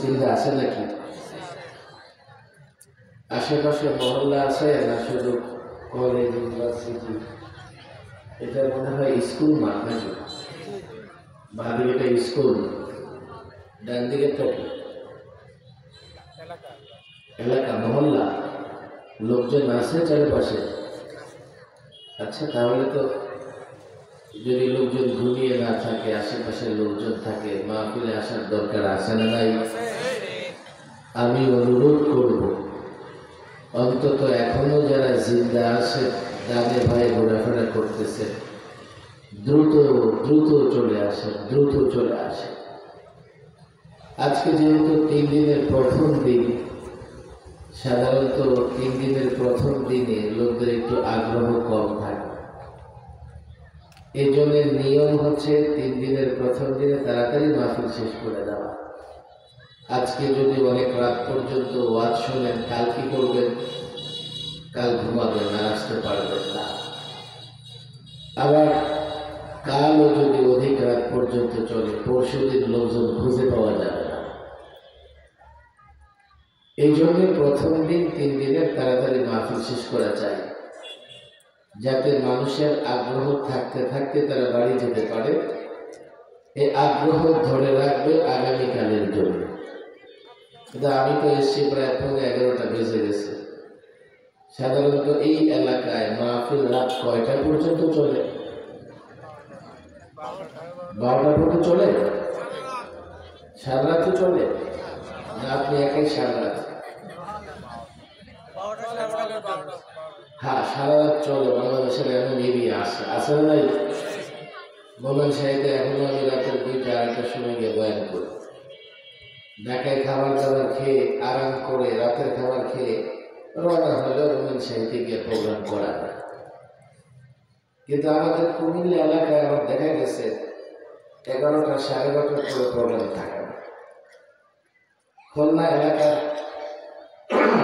চিন্তা আছে নাকি? আশেপাশে মহল্লা আছে না শুধু কলেজ ইউনিভার্সিটি? এটা মনে হয় স্কুল মাঠ নাকি? বাঁদিকে স্কুল, ডান দিকে এলাকা মহল্লা, লোকজন আছে চারিপাশে। আচ্ছা, তাহলে তো যদি লোকজন ঘুমিয়ে না থাকে, আশেপাশে লোকজন থাকে, মাহফিলে আসার দরকার আছে না নাই? আমি অনুরোধ করব, অন্তত এখনো যারা জিন্দা আছে, ডানে ভাই ঘোরাফেরা করতেছে, দ্রুত দ্রুত চলে আসে, দ্রুত চলে আসে। আজকে যেহেতু 3 দিনের প্রথম দিন, সাধারণত 3 দিনের প্রথম দিনে লোকদের একটু আগ্রহ কম থাকে। এই জন্য নিয়ম হচ্ছে 3 দিনের প্রথম দিনে তাড়াতাড়ি মাহফিল শেষ করে দেওয়া। আজকে যদি অনেক রাত পর্যন্ত ওয়াজ শোনেন, কাল কি করবেন? কাল ঘুমাবেন, আর আসতে পারবেন না। আবার কালও যদি অধিক রাত পর্যন্ত চলে, পরশু দিন লোকজন খুঁজে পাওয়া যাবে না। এই জন্য প্রথম দিন 3 দিনের তাড়াতাড়ি মাহফিল শেষ করা চাই, যাতে মানুষের আগ্রহ থাকতে থাকতে তারা বাড়ি যেতে পারে। এই আগ্রহ ধরে রাখবে আগামীকালের জন্য। কিন্তু আমি তো এসছি প্রায় 11টা বেজে গেছে। সাধারণত এই এলাকায় মাহফিল রাত কয়টা পর্যন্ত চলে? 12টা পর্যন্ত চলে? সারা রাত চলে না? আপনি একাই সারা রাত? হ্যাঁ, সারা রাত চলে। বাংলাদেশের এমন এরিয়া আছে, আছে না নাই? মোবাইল সাহিত্যে এখনো আমি রাতের 2টা 2:30টার সময় গিয়ে বয়ান করি। ঢাকায় খাবার দাবার খেয়ে আরাম করে, রাতের খাবার খেয়ে রওনা হলে রোমান সাহিত্যে গিয়ে প্রোগ্রাম করা হয়। কিন্তু আমাদের কুমিল্লা এলাকায় আমার দেখা গেছে 11টা 12:30টার পরে প্রোগ্রাম থাকে না। খুলনা এলাকার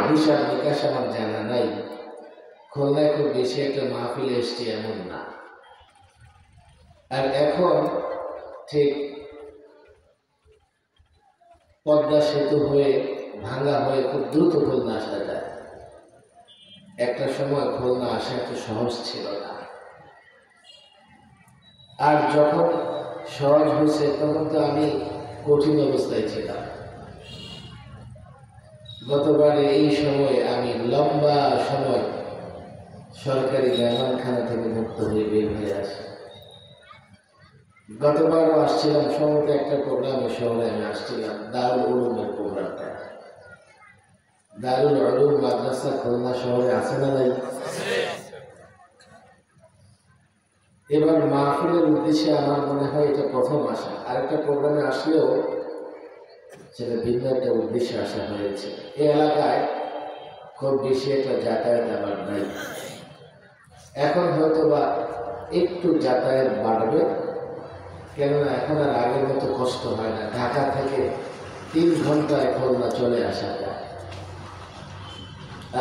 হিসাব নিকাশ আমার জানা নাই। খুলনায় খুব বেশি একটা মাহফিল এসছে এমন না। আর এখন ঠিক পদ্মা সেতু হয়ে ভাঙা হয়ে খুব দ্রুত খুলনা আসা যায়। একটা সময় খুলনা আসা এত সহজ ছিল না। আর যখন সহজ হয়েছে তখন তো আমি কঠিন অবস্থায় ছিলাম। গতবারে এই সময় আমি লম্বা সময় সরকারি মেহমানখানা থেকে মুক্ত হয়ে বের হয়ে আসি। গতবারও আসছিলাম সম্ভবত একটা প্রোগ্রামে, শহরে আমি আসছিলাম, দারুল উলুমের প্রোগ্রামটা। দারুল উলুম মাদ্রাসা খুলনা শহরে আছে না নাই? এবার মাহফিলের উদ্দেশ্যে আমার মনে হয় এটা প্রথম আসা। আরেকটা প্রোগ্রামে আসলেও সেটা ভিন্ন একটা উদ্দেশ্যে আসা হয়েছে। এই এলাকায় খুব বেশি একটা যাতায়াত আমার নাই। এখন হয়তো বা একটু যাতায়াত বাড়বে, কেননা এখন আর আগের মতো কষ্ট হয় না। ঢাকা থেকে 3 ঘন্টায় খুলনা চলে আসা যায়।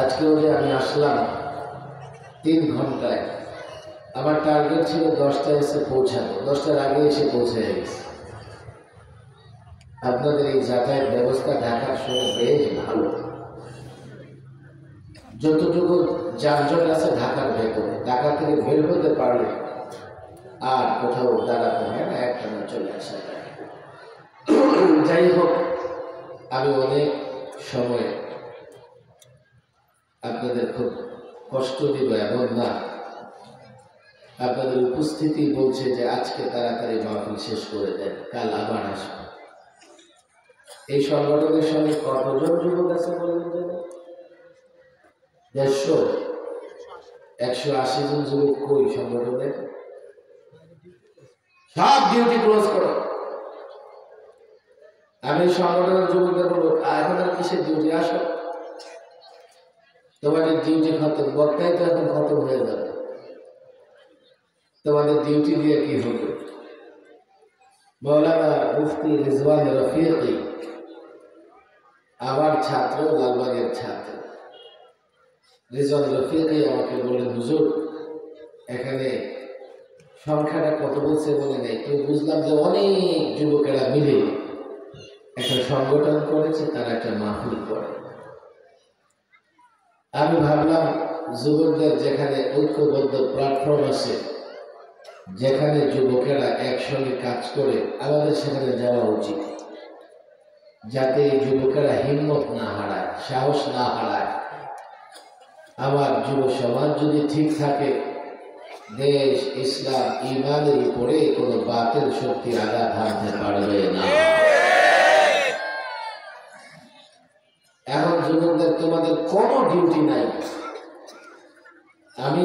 আজকেও যে আমি আসলাম 3 ঘন্টায়। আমার টার্গেট ছিল 10টায় এসে পৌঁছাবো, 10টার আগে এসে পৌঁছে গেছে। আপনাদের এই যাতায়াত ব্যবস্থা ঢাকার সঙ্গে বেশ ভালো। যতটুকু যানজট আছে ঢাকার ভেতরে, ঢাকা থেকে বের হতে পারলে আর কোথাও দাঁড়াতে হয় না, একটানা চলে আসা যায়। যাই হোক, আমি অনেক সময় আপনাদের খুব কষ্ট দিব এমন না। আপনাদের উপস্থিতি বলছে যে আজকে তাড়াতাড়ি মাহফিল শেষ করে দেন, কাল আবার আসবে। এই সংগঠনের সঙ্গে কতজন যুবক আছে বলবেন? 150, 180 জন যুবক কই সংগঠনের? সব ডিউটি ক্লোজ করো। আমি সংগঠনের যুবকদের বলবো, এখন আর কিসের ডিউটি? আসো, তোমাদের ডিউটি খতম। বক্তাই তো এখন খতম হয়ে যাবে, তোমাদের ডিউটি দিয়ে কি হবে? মৌলানা মুফতি রিজওয়ান রফিকি আমার ছাত্র, লালবাগের ছাত্র। রিজওয়ান রফিকি আমাকে বললেন, হুজুর এখানে সংখ্যাটা কত বলছে মনে নেই, তো বুঝলাম যে অনেক যুবকেরা মিলে একটা সংগঠন করেছে, তারা একটা মাহফিল করে। আমি ভাবলাম যুবকদের যেখানে ঐক্যবদ্ধ প্ল্যাটফর্ম আছে, যেখানে যুবকেরা একসঙ্গে কাজ করে, আমাদের সেখানে যাওয়া উচিত, যাতে এই যুবকেরা হিম্মত না হারায়, সাহস না হারায়। আমার যুব সমাজ যদি ঠিক থাকে, দেশ ইসলাম ইমানের উপরে কোনো বাতের শক্তি আঘাত হানতে পারবে না। এখন যুবকদের তোমাদের কোনো ডিউটি নাই। আমি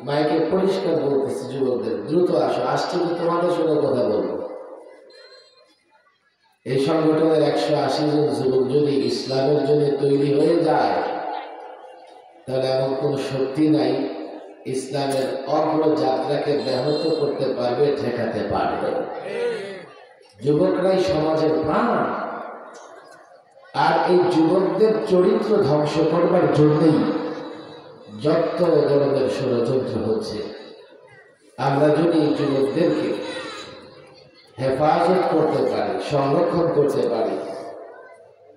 মাইকে পরিষ্কার বলতেছি, যুবকদের দ্রুত আসো, আসছে তো তোমাদের সঙ্গে কথা বলবো। এই সংগঠনের 180 জন যুবক যদি ইসলামের জন্য তৈরি হয়ে যায়, তাহলে এমন কোন শক্তি নাই ইসলামের অগ্রযাত্রাকে ব্যাহত করতে পারবে, ঠেকাতে পারবে। যুবকরাই সমাজের প্রাণ, আর এই যুবকদের চরিত্র ধ্বংস করবার জন্যই যত ধরনের ষড়যন্ত্র হচ্ছে। আমরা যদি এই যুবকদেরকে হেফাজত করতে পারি, সংরক্ষণ করতে পারি,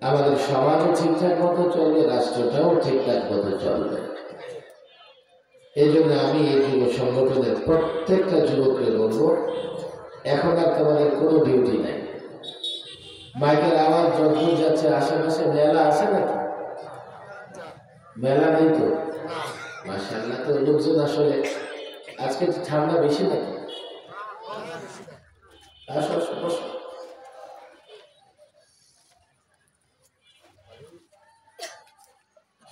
আমাদের সমাজও ঠিকঠাক মতো চলবে, রাষ্ট্রটাও ঠিকঠাক মতো চলবে। এই জন্য আমি এই যুব সংগঠনের প্রত্যেকটা যুবককে বলবো, এখন আর তোমাদের কোনো ডিউটি নাই। মাইকের আওয়াজ যখন যাচ্ছে, আশেপাশে মেলা আছে নাকি? মেলা নেই তো? মাশাআল্লাহ, তো লোকজন আসলে আজকে ঠান্ডা বেশি নাকি? আসো আসো বসো।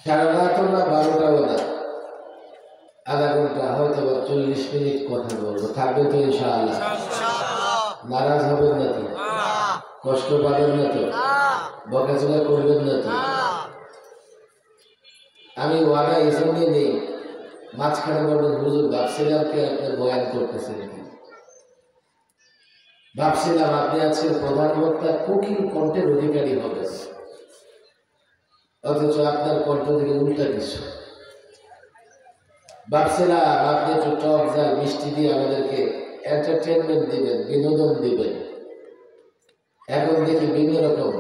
সারা রাতও না, 12টাও না, আধা ঘন্টা হয়তো 40 মিনিট কথা বলবো। থাকবে তো ইনশাআল্লাহ? নারাজ হবেন না তো? কষ্ট পাবেন না তো? বকাঝকা করবেন না তো? আমি ওয়াদা এই জন্যই নেই, মাঝখানে বলবেন হুজুর ভাবছিলাম কি আপনি বয়ান করতেছেন, ভাবছিলাম আপনি আজকের প্রধান বক্তা কোকিল কণ্ঠের অধিকারী হবেন, অথচ আপনার কণ্ঠ থেকে উল্টা কিছু। ভাবছিলাম আপনি একটু টক ঝাল মিষ্টি দিয়ে আমাদেরকে এন্টারটেনমেন্ট দিবেন, বিনোদন দিবেন। এখন দেখি বিভিন্ন রকম,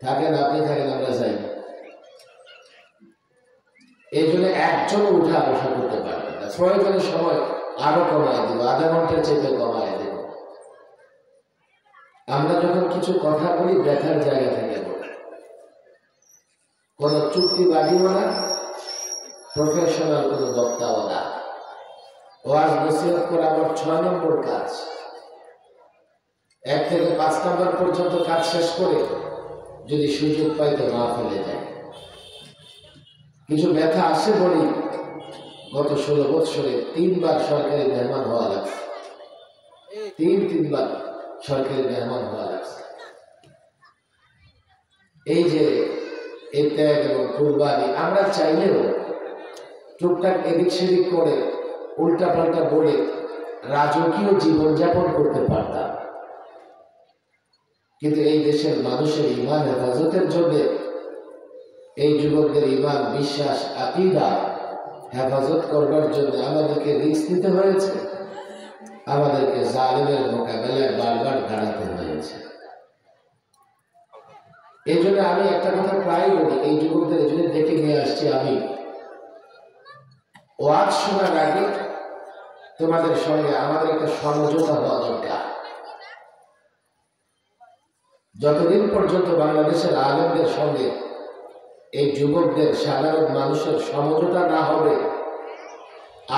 থাকেন আপনি, থাকেন আমরা যাই। এই জন্য একজন উঠা বসা করতে পারবেন না। প্রয়োজনের সময় আরো কমায় দেব, আধা ঘন্টার চেপে কমায় দেব। আমরা যখন কিছু কথা বলি ব্যথার জায়গা থেকে বলি, কোনো চুক্তিবাদীও না, প্রফেশনাল কোনো বক্তাও না। ওয়াজ নসিহত করা আমার 6 নম্বর কাজ। 1 থেকে 5 নম্বর পর্যন্ত কাজ শেষ করে যদি সুযোগ পাই তো না ফেলে যায়। কিছু ব্যথা আসে বলি, গত 16 বছরে 3 বার সরকারি মেহমান হওয়া লাগছে। 3 বার সরকারি মেহমান হওয়া লাগছে। এই যে এই ত্যাগ এবং কুরবানি, আমরা চাইলেও টুকটাক এদিক সেদিক করে উল্টা পাল্টা বলে রাজকীয় জীবনযাপন করতে পারতাম, কিন্তু এই দেশের মানুষের ইমান হেফাজতের জন্য, এই যুবকদের ইমান বিশ্বাস আকীদা হেফাজত করবার জন্য আমাদেরকে রিস্ক নিতে হয়েছে, আমাদেরকে জালিমের মোকাবেলায় বারবার দাঁড়াতে হয়েছে। এই জন্য আমি একটা কথা প্রায় বলি, এই যুবকদের এই জন্য ডেকে নিয়ে আসছি। আমি ওয়াজ শোনার আগে তোমাদের সঙ্গে আমাদের একটা সমঝোতা হওয়া দরকার। যতদিন পর্যন্ত বাংলাদেশের আলেমদের সঙ্গে এই যুবকদের, সাধারণ মানুষের সমঝোতা না হবে,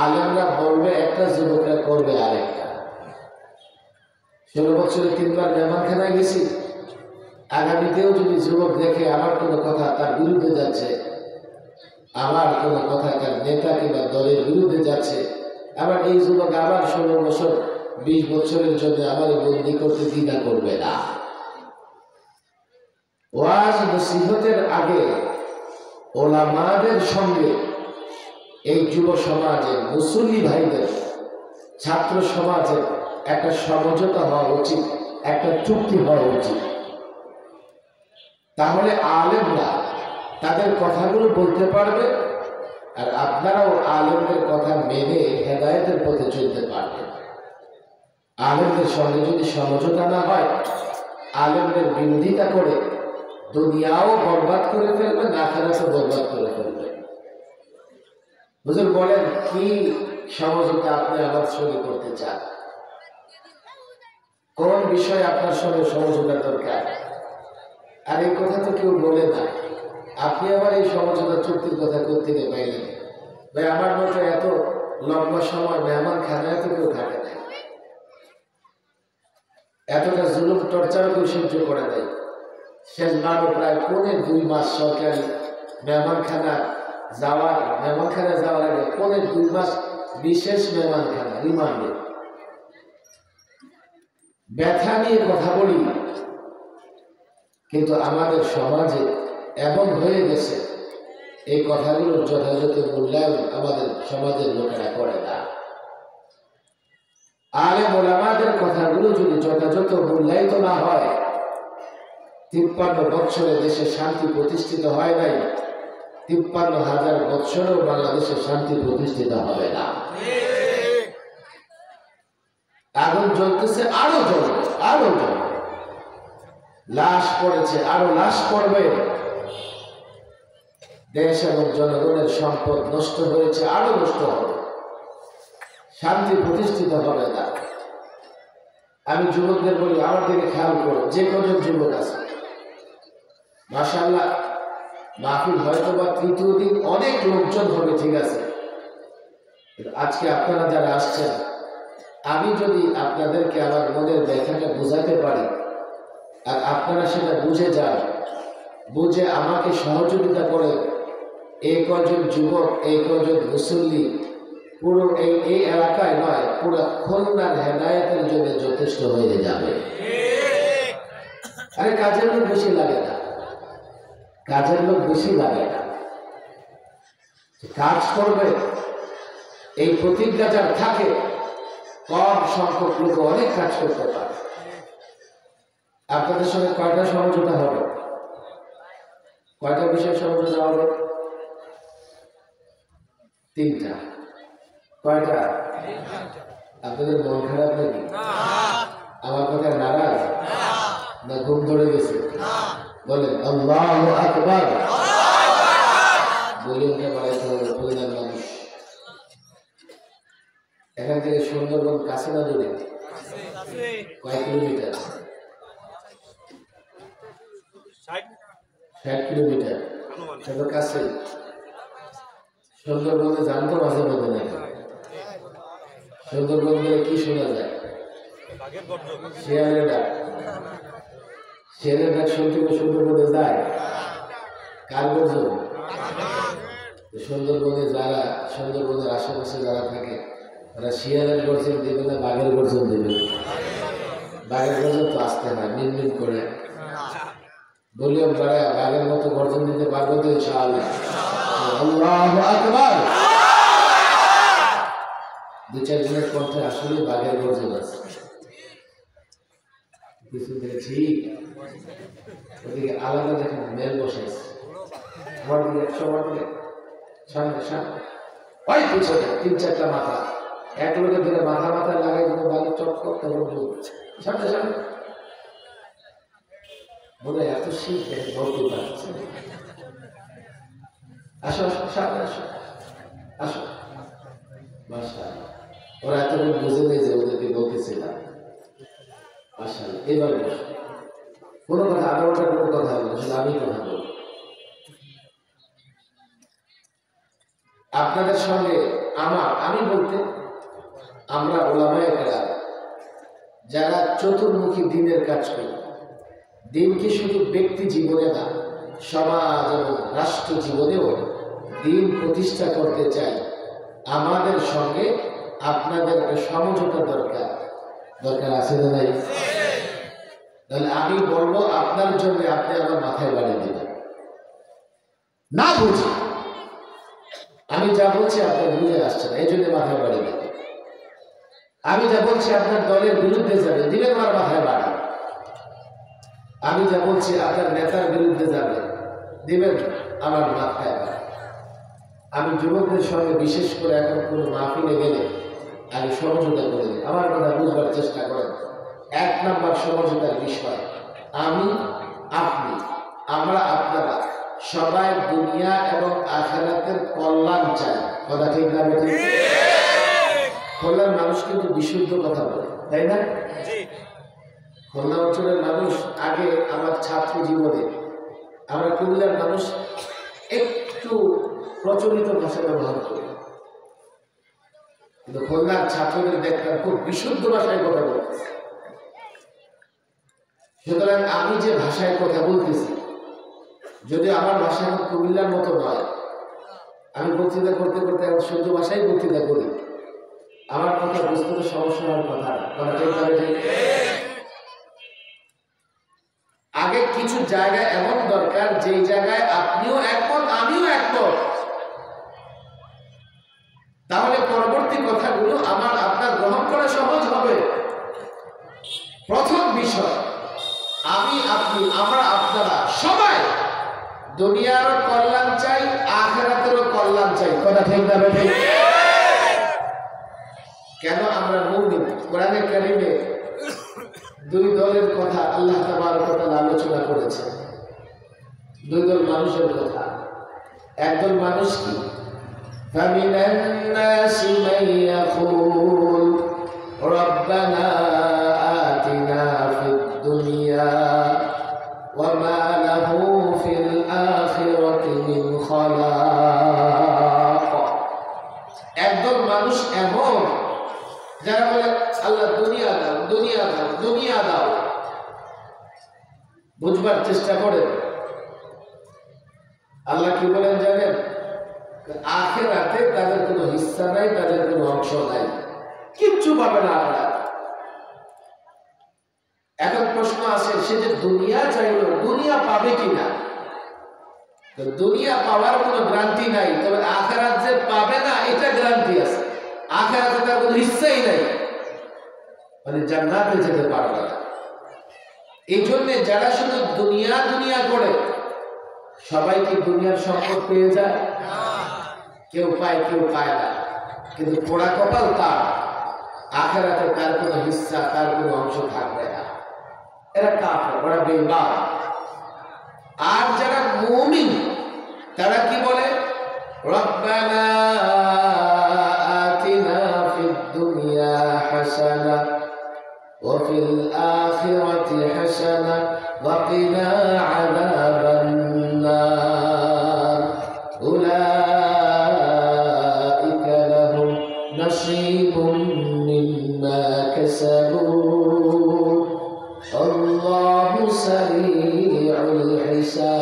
আলেমরা বলবে একটা, যুবকরা করবে আরেকটা। 16 বছরে 3 বার মেহমানখানায় গেছি, আগামীতেও যদি যুবক দেখে আমার কোনো কথা তার বিরুদ্ধে যাচ্ছে, আমার কোনো কথা তার নেতা কিংবা দলের বিরুদ্ধে যাচ্ছে, আবার এই যুবক আবার 16 বছর 20 বছরের জন্য আমার বন্দি করতে দ্বিধা করবে না। ওয়াজ নসিহতের আগে ওলামাদের সঙ্গে এই যুব সমাজের, মুসল্লি ভাইদের, ছাত্র সমাজের একটা সমঝোতা হওয়া উচিত, একটা চুক্তি হওয়া উচিত। তাহলে আলেমরা তাদের কথাগুলো বলতে পারবে, আর আপনারাও আলেমদের কথা মেনে হেদায়েতের পথে চলতে পারবেন। আলেমদের সঙ্গে যদি সমঝোতা না হয়, আলেমদের বিরোধিতা করে দুনিয়াও বরবাদ করে ফেলবেন, আখিরাতও বরবাদ করে ফেলবেন। হুজুর বলেন কি সমঝোতা আপনি আমার সঙ্গে করতে চান? কোন বিষয়ে আপনার সঙ্গে সমঝোতা দরকার? আর এই কথা তো কেউ বলে না। আপনি আবার এই সমঝোতা চুক্তির কথা কোত্থেকে পাইলেন? ভাই আমার মতো এত লম্বা সময় মেহমান খানায় তো কেউ থাকে না, এতটা জুলুম টর্চার কেউ সহ্য করে দেয়। শেষ বারো প্রায় 2.5 মাস সরকারি মেহমানখানা যাওয়ার আগে 2.5 মাস বিশেষ মেহমানখানা রিমান্ডে। ব্যথা নিয়ে কথা বলি, কিন্তু আমাদের সমাজে এমন হয়ে গেছে এই কথাগুলোর যথাযথ মূল্যায়ন আমাদের সমাজের লোকেরা করে না। আলেম ওলামাদের কথাগুলো যদি যথাযথ মূল্যায়িত না হয়, 53 বছরে দেশে শান্তি প্রতিষ্ঠিত হয় নাই, 53,000 বছরেও বাংলাদেশে শান্তি প্রতিষ্ঠিত হবে না। আগুন জ্বলতেছে, আরো জ্বলবে, আরো জ্বলবে। লাশ পড়েছে, আরো লাশ পড়বে। দেশ এবং জনগণের সম্পদ নষ্ট হয়েছে, আরো নষ্ট হবে। শান্তি প্রতিষ্ঠিত হবে না। আমি যুবকদের বলি, আমার দিকে খেয়াল করো, যে কজন যুবক আছে মাশাআল্লাহ, মাহফিল হয়তো বা তৃতীয় দিন অনেক লোকজন হবে, ঠিক আছে। আজকে আপনারা যারা আসছেন, আমি যদি আপনাদেরকে আমার মনের ব্যথাটা বোঝাতে পারি আর আপনারা সেটা বুঝে যান, বুঝে আমাকে সহযোগিতা করে, এই কজন যুবক, এই কজন মুসল্লি পুরো এই এলাকায় নয়, পুরো খুলনার হেদায়েতের জন্য যথেষ্ট হয়ে যাবে। আরে কাজের লোক বেশি লাগে না, কাজের লোক বেশি লাগে না, কাজ করবে এই প্রতিজ্ঞা যার থাকে, কম সংখ্যক লোক অনেক কাজ করতে পারে। আপনাদের সঙ্গে কয়টা সমঝোতা হবে? কয়টা বিষয় সমঝোতা হবে? 3টা। কয়টা? আপনাদের মন খারাপ নাকি? আমার কথা নারাজ না ঘুম ধরে গেছে? বলেন আল্লাহু আকবার। বলিউডে বাড়াইতে হবে, খুলনার মানুষ। এখান থেকে সুন্দরবন কাছে না দূরে? কয় কিলোমিটার? 60 কিলোমিটার। সেটা কাছে। সুন্দরবনে জানতো মাঝে মধ্যে নাকি? সুন্দরবন গেলে কি শোনা যায়? শিয়ালের ডাক। শিয়ালের ডাক শুনতে সুন্দরবনে যায়? কার গর্জন? সুন্দরবনে যারা, সুন্দরবনের আশেপাশে যারা থাকে, তারা শিয়ালের গর্জন দেবে না বাঘের গর্জন দেবে? বাঘের গর্জন তো আসতে হয়, মিনমিন করে। ভলিউম বাড়ায় বাঘের মতো গর্জন দিতে পারবো তো ইনশাআল্লাহ? আল্লাহু আকবার। 2-4 দিনের কণ্ঠে আসলে বাঘের গর্জন আছে। কিছু দেখছি ওদিকে আলাদা দেখেন মেল বসাইছে, আমার দিকে 100 দিকে সামনে সামনে, ওই পিছনে 3-4টা মাথা, এক লোকের ধরে মাথা লাগাই দিল, বাঘের চট করতে বলবো সামনে সামনে। বলে এত শীত বলতে পারছে। আসো আসো, সামনে আসো, আসো। মাশাআল্লাহ, ওরা এতদিন বুঝে নেই যে ওদেরকে বলতেছিলাম। মাশাআল্লাহ, এবার বসো। কোনো কথা আগে ওটা কোনো কথা হবে না, আমি কথা বলবো। আপনাদের সঙ্গে আমি বলতে আমরা ওলামায়ে কেরাম যারা চতুর্মুখী দ্বীনের কাজ করি, দ্বীনকে শুধু ব্যক্তি জীবনে না, সমাজ এবং রাষ্ট্র জীবনেও দ্বীন প্রতিষ্ঠা করতে চাই, আমাদের সঙ্গে আপনাদের সমঝোতা দরকার আছে না নাই? তাহলে আমি বলবো আপনার জন্য আপনি আমার মাথায় বাড়িয়ে দেবেন না, বুঝি আমি যা বলছি আপনার বুঝে আসছে না, এই জন্য মাথায় বাড়িয়ে দেবেন। আমি যা বলছি আপনার দলের বিরুদ্ধে যাবে, দিবেন আমার মাথায় বাড়ি। আমি যা বলছি আপনার নেতার বিরুদ্ধে যাবে, দিবেন আমার মাথায় বাড়ি। আমি যুবকদের সঙ্গে বিশেষ করে এখন কোনো মাহফিলে গেলে আমি সমঝোতা করে দিই। আমার কথা বুঝবার চেষ্টা করেন। 1 নম্বর সমঝোতার বিষয়, আমি, আপনি, আমরা, আপনারা সবাই দুনিয়া এবং আখিরাতের কল্যাণ চাই। কথা ঠিক না বেঠিক? খুলনার মানুষ কিন্তু বিশুদ্ধ কথা বলে, তাই না? খুলনা অঞ্চলের মানুষ, আগে আমার ছাত্র জীবনে আমরা কুমিল্লার মানুষ একটু প্রচলিত ভাষা ব্যবহার করি, কিন্তু খুলনার ছাত্রদের দেখলাম খুব বিশুদ্ধ ভাষায় কথা বলতেছে। সুতরাং আমি যে ভাষায় কথা বলতেছি, যদি আমার ভাষা এখন কুমিল্লার মতো নয়, আমি বক্তৃতা করতে করতে এখন শুদ্ধ ভাষায় বক্তৃতা করি, আমার কথা বুঝতে তো সমস্যা হওয়ার কথা না। আগে কিছু জায়গায় এমন দরকার যেই জায়গায় আপনিও একমত, আমিও একমত, তাহলে পরবর্তী কথাগুলো আমার আপনার গ্রহণ করা সহজ হবে। প্রথম বিষয়, আমি, আপনি, আমরা, আপনারা সবাই দুনিয়ারও কল্যাণ চাই, আখিরাতেরও কল্যাণ চাই। কথা ঠিক না বেঠিক? কেন আমরা মুমিন? কোরআনে কারিমে দুই দলের কথা আল্লাহ তাবারক ওয়া তাআলা আলোচনা করেছেন। দুই দল মানুষের কথা। একদল মানুষ কি? ফামিনান নাসি মান ইয়াকুল রাব্বানা আতিনা ফিদ দুনিয়া ওয়া মা লাহু ফিল আখিরাতি মিন খালাক। একদল মানুষ এমন যারা বলে আল্লাহ দুনিয়া দাও, দুনিয়া দাও, দুনিয়া দাও। বুঝবার চেষ্টা করেন আল্লাহ কি বলেন জানেন? আখিরাতে তাদের কোনো হিস্সা নাই, তাদের কোনো অংশ নাই, কিচ্ছু পাবে না আপনারা। এখন প্রশ্ন আসে, সে যে দুনিয়া চাইল, দুনিয়া পাবে কিনা? দুনিয়া পাওয়ার কোনো গ্যারান্টি নাই, তবে আখিরাত যে পাবে না এটা গ্যারান্টি আছে। আখিরাতে তার কোনো হিস্সাই নাই, মানে জান্নাতে যেতে পারবে না। এই জন্য যারা শুধু দুনিয়া দুনিয়া করে, সবাই কি দুনিয়ার সম্পদ পেয়ে যায়? কেউ পায়, কেউ পায় না, কিন্তু পোড়া কপাল তার, আখিরাতে তার কোনো হিস্সা, তার কোনো অংশ থাকবে না। এরা কাফের, ওরা বেঈমান। আর যারা মুমিন তারা কি বলে? রব্বানা আতিনা ফিদ দুনিয়া হাসানা ওয়া ফিল আখিরাতি হাসানা ওয়া কিনা আযাবান নার উলাইকা লাহুম নাসীবুম মিম্মা কাসাবু আল্লাহু সারিউল হিসাব।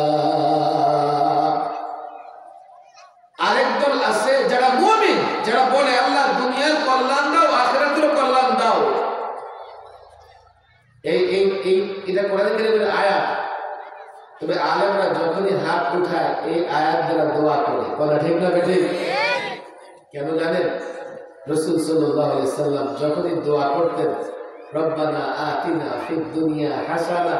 আরেক দল আছে যারা মুমিন, যারা বলে আল্লাহ দুনিয়ার কল্যাণ দাও, আখিরাতের কল্যাণ দাও। এটা কোরআনে কারীমের আয়াত। তবে আলেমরা যখনই হাত উঠায় এই আয়াত দ্বারা দোয়া করে। কথা ঠিক না বেঠিক? কেন জানেন? রাসূল সাল্লাল্লাহু আলাইহি সাল্লাম যখনই দোয়া করতেন, রব্বানা আতিনা ফিদ দুনিয়া হাসানা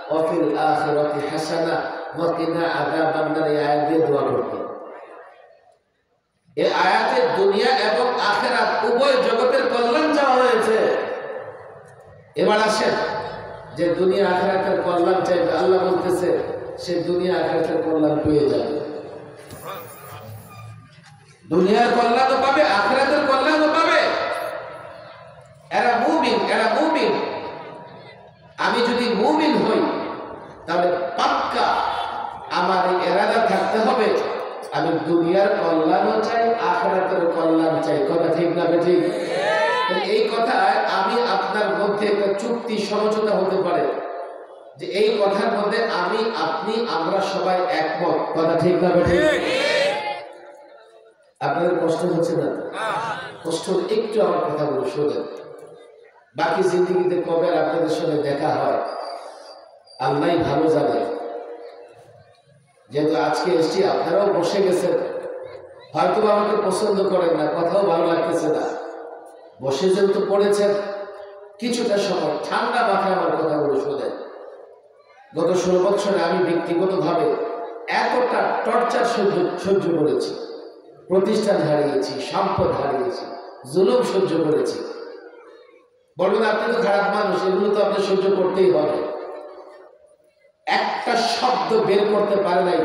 ওয়া ফিল আখিরাতি হাসানা ওয়া কিনা আযাবান নার, এই আয়াত দিয়ে দোয়া করতেন। এই আয়াতে দুনিয়া এবং আখিরাত উভয় জগতের কল্যাণ চাওয়া হয়েছে। এবার আসেন, যে দুনিয়া আখিরাতের কল্যাণ চাইবে, আল্লাহ বলতেছে সে দুনিয়া আখিরাতের কল্যাণ পেয়ে যাবে। দুনিয়ার কল্যাণও পাবে, আখিরাতের কল্যাণও পাবে। এরা মুমিন, এরা মুমিন। আমি যদি মুমিন হই তাহলে পাক্কা আমার এই ইরাদা থাকতে হবে, আমি দুনিয়ার কল্যাণও চাই, আখিরাতের কল্যাণ চাই। কথা ঠিক না বেঠিক? এই কথায় আমি আপনার মধ্যে একটা চুক্তি সমঝোতা হতে পারে যে এই কথার মধ্যে আমি, আপনি, আমরা সবাই একমত। কথা ঠিক না বেঠিক? আপনাদের কষ্ট হচ্ছে না? কষ্ট একটু আমার কথাগুলো শোনেন। বাকি জিন্দেগিতে কবে আপনাদের সঙ্গে দেখা হয় আল্লাহ ভালো জানে। যেহেতু আজকে এসছি, আপনারাও বসে গেছেন, হয়তো আমাকে পছন্দ করেন না, কথাও ভালো লাগতেছে না, বসে যেহেতু পড়েছেন, কিছুটা সময় ঠান্ডা মাথায় আমার কথাগুলো শোনেন। গত 16 বছরে আমি ব্যক্তিগতভাবে এতটা টর্চার সহ্য করেছি, প্রতিষ্ঠান হারিয়েছি, সম্পদ হারিয়েছি, জুলুম সহ্য করেছি। বলুন আপনি তো খারাপ মানুষ, এগুলো তো আপনি সহ্য করতেই হবে। একটা শব্দ বের করতে পারে নাই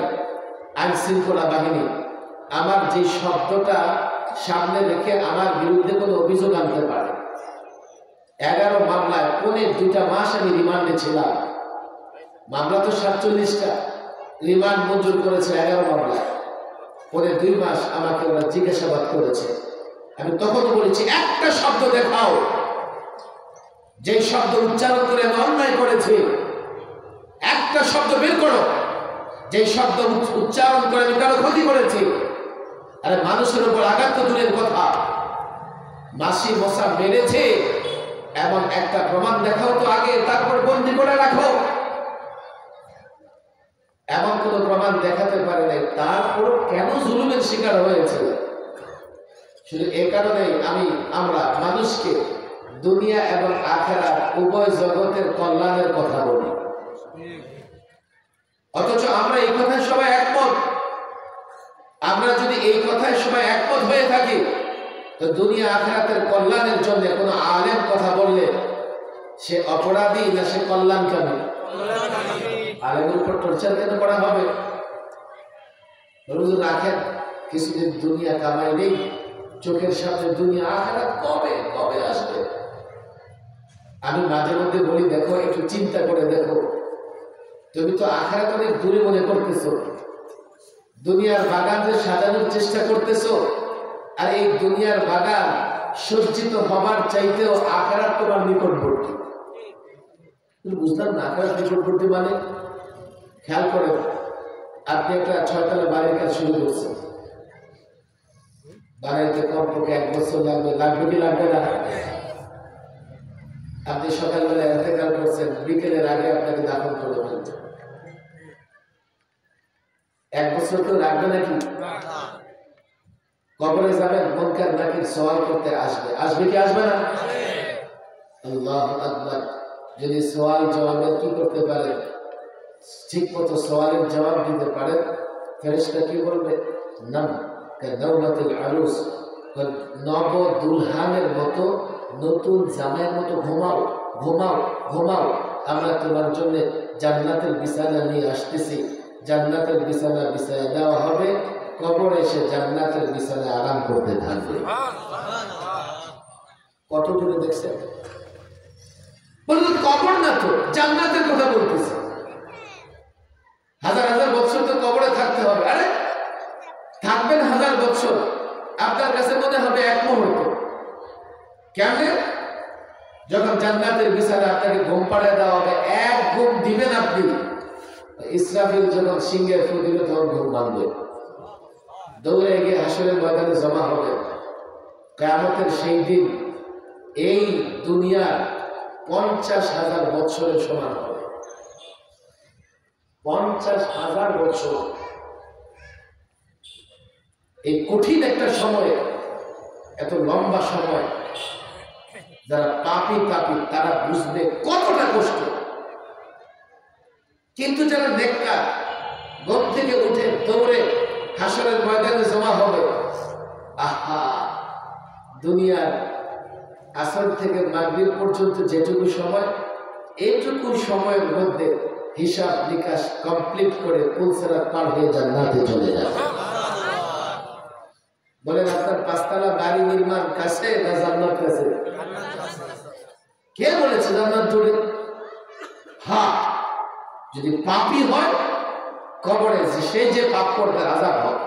আইন শৃঙ্খলা বাহিনী। আমার যে শব্দটা সামনে রেখে আমার বিরুদ্ধে কোনো অভিযোগ আনতে পারে। 11 মামলায় 2.5 মাস আমি রিমান্ডে ছিলাম। মামলা তো 47টা, রিমান্ড মঞ্জুর করেছে 11 মামলায়। 2 মাস আমাকে ওরা জিজ্ঞাসাবাদ করেছে। আমি তখন বলেছি একটা শব্দ দেখাও, যে শব্দ উচ্চারণ করে আমি অন্যায় করেছি। একটা শব্দ বের করো, যে শব্দ উচ্চারণ করে আমি কারো ক্ষতি করেছি। আরে মানুষের উপর আঘাত তো দূরের কথা, মাসি মশা মেরেছে এমন একটা প্রমাণ দেখাও তো আগে, তারপর বন্দি করে রাখো। এমন কোন প্রমাণ দেখাতে পারে নাই, তারপর কেন জুলুমের শিকার হয়েছে? শুধু এ কারণেই আমরা মানুষকে দুনিয়া এবং আখিরাত উভয় জগতের কল্যাণের কথা বলি, অথচ আমরা এই কথায় সবাই একমত। আমরা যদি এই কথায় সবাই একমত হয়ে থাকি, তো দুনিয়া আখিরাতের কল্যাণের জন্য কোন আলেম কথা বললে সে অপরাধী না সে কল্যাণকামী? আলেমের উপর টর্চার কেন করা হবে? রোজ রাখেন কিছুদিন দুনিয়া কামাই নেই, চোখের সামনে দুনিয়া আখিরাত কবে কবে আসবে। আমি মাঝে মধ্যে বলি, দেখো একটু চিন্তা করে দেখো, তুমি তো আখিরাত অনেক দূরে মনে করতেছো, দুনিয়ার বাগান যে সাজানোর চেষ্টা করতেছো, আর এই দুনিয়ার বাগান সজ্জিত হবার চাইতেও আখিরাত তোমার নিকটবর্তী। বুঝলাম না আখিরাত নিকটবর্তী মানে? খেয়াল করেন, আপনি একটা 6 তলা বাড়ির কাজ শুরু করছেন, বাড়িতে কমপক্ষে 1 বছর লাগবে কি লাগবে না? আপনি সকালবেলা ইন্তেকাল করছেন, বিকেলের আগে আপনাকে দাফন করে ফেলছেন, 1 বছর তো লাগবে নাকি? কবরে যাবেন, মুনকার নাকির সওয়াল করতে আসবে কি আসবে না? আল্লাহু আকবার। যদি সওয়াল জবাবের কি করতে পারে, ঠিক মতো সওয়ালের জবাব দিতে পারে, ফেরেশতা কি বলবে? নাম কাদাওয়াতুল আরুস, নব দুলহানের মতো, নতুন জামাইয়ের মতো ঘুমাও ঘুমাও ঘুমাও, আমরা তোমার জন্য জান্নাতের বিছানা নিয়ে আসতেছি। জান্নাতের বিছানা বিছায়া দেওয়া হবে, কবরে এসে জান্নাতের বিছানায় আরাম করতে থাকবে। কত দূরে দেখছেন? বলুন কবর না তো, জান্নাতের কথা বলতেছে। হাজার হাজার বছর তো কবরে থাকতে হবে। আরে থাকবেন 1000 বছর, আপনার কাছে মনে হবে 1 মুহূর্ত। কেমনে? যখন জান্নাতের বিছানা আপনাকে ঘুম পাড়ায় দেওয়া হবে, 1 ঘুম দিবেন আপনি, ইসরাফিল যখন সিংহের ফু দিবে তখন ঘুম ভাঙবে, দৌড়ে গিয়ে হাসরের ময়দানে জমা হবে। কিয়ামতের সেই দিন এই দুনিয়ার 50,000 বছরের সমান হবে। 50,000 বছর, এই কঠিন একটা সময়, এত লম্বা সময়, যারা পাপী তারা বুঝবে কতটা কষ্ট। কিন্তু যারা নেককার, ঘুম থেকে উঠে দৌড়ে হাসরের ময়দানে জমা হবে, আহা, দুনিয়ার আসর থেকে মাগরিব পর্যন্ত যেটুকু সময়, এইটুকু সময়ের মধ্যে হিসাব নিকাশ কমপ্লিট করে পুলসিরাত পার হয়ে জান্নাতে চলে যাবে। বলেন আপনার 5 তলা বাড়ি নির্মাণ কাছে না জান্নাত কাছে? কে বলেছে জান্নাত দূরে? হ্যাঁ, যদি পাপী হয়, কবরে সেই যে পাপ করতে আযাব হয়,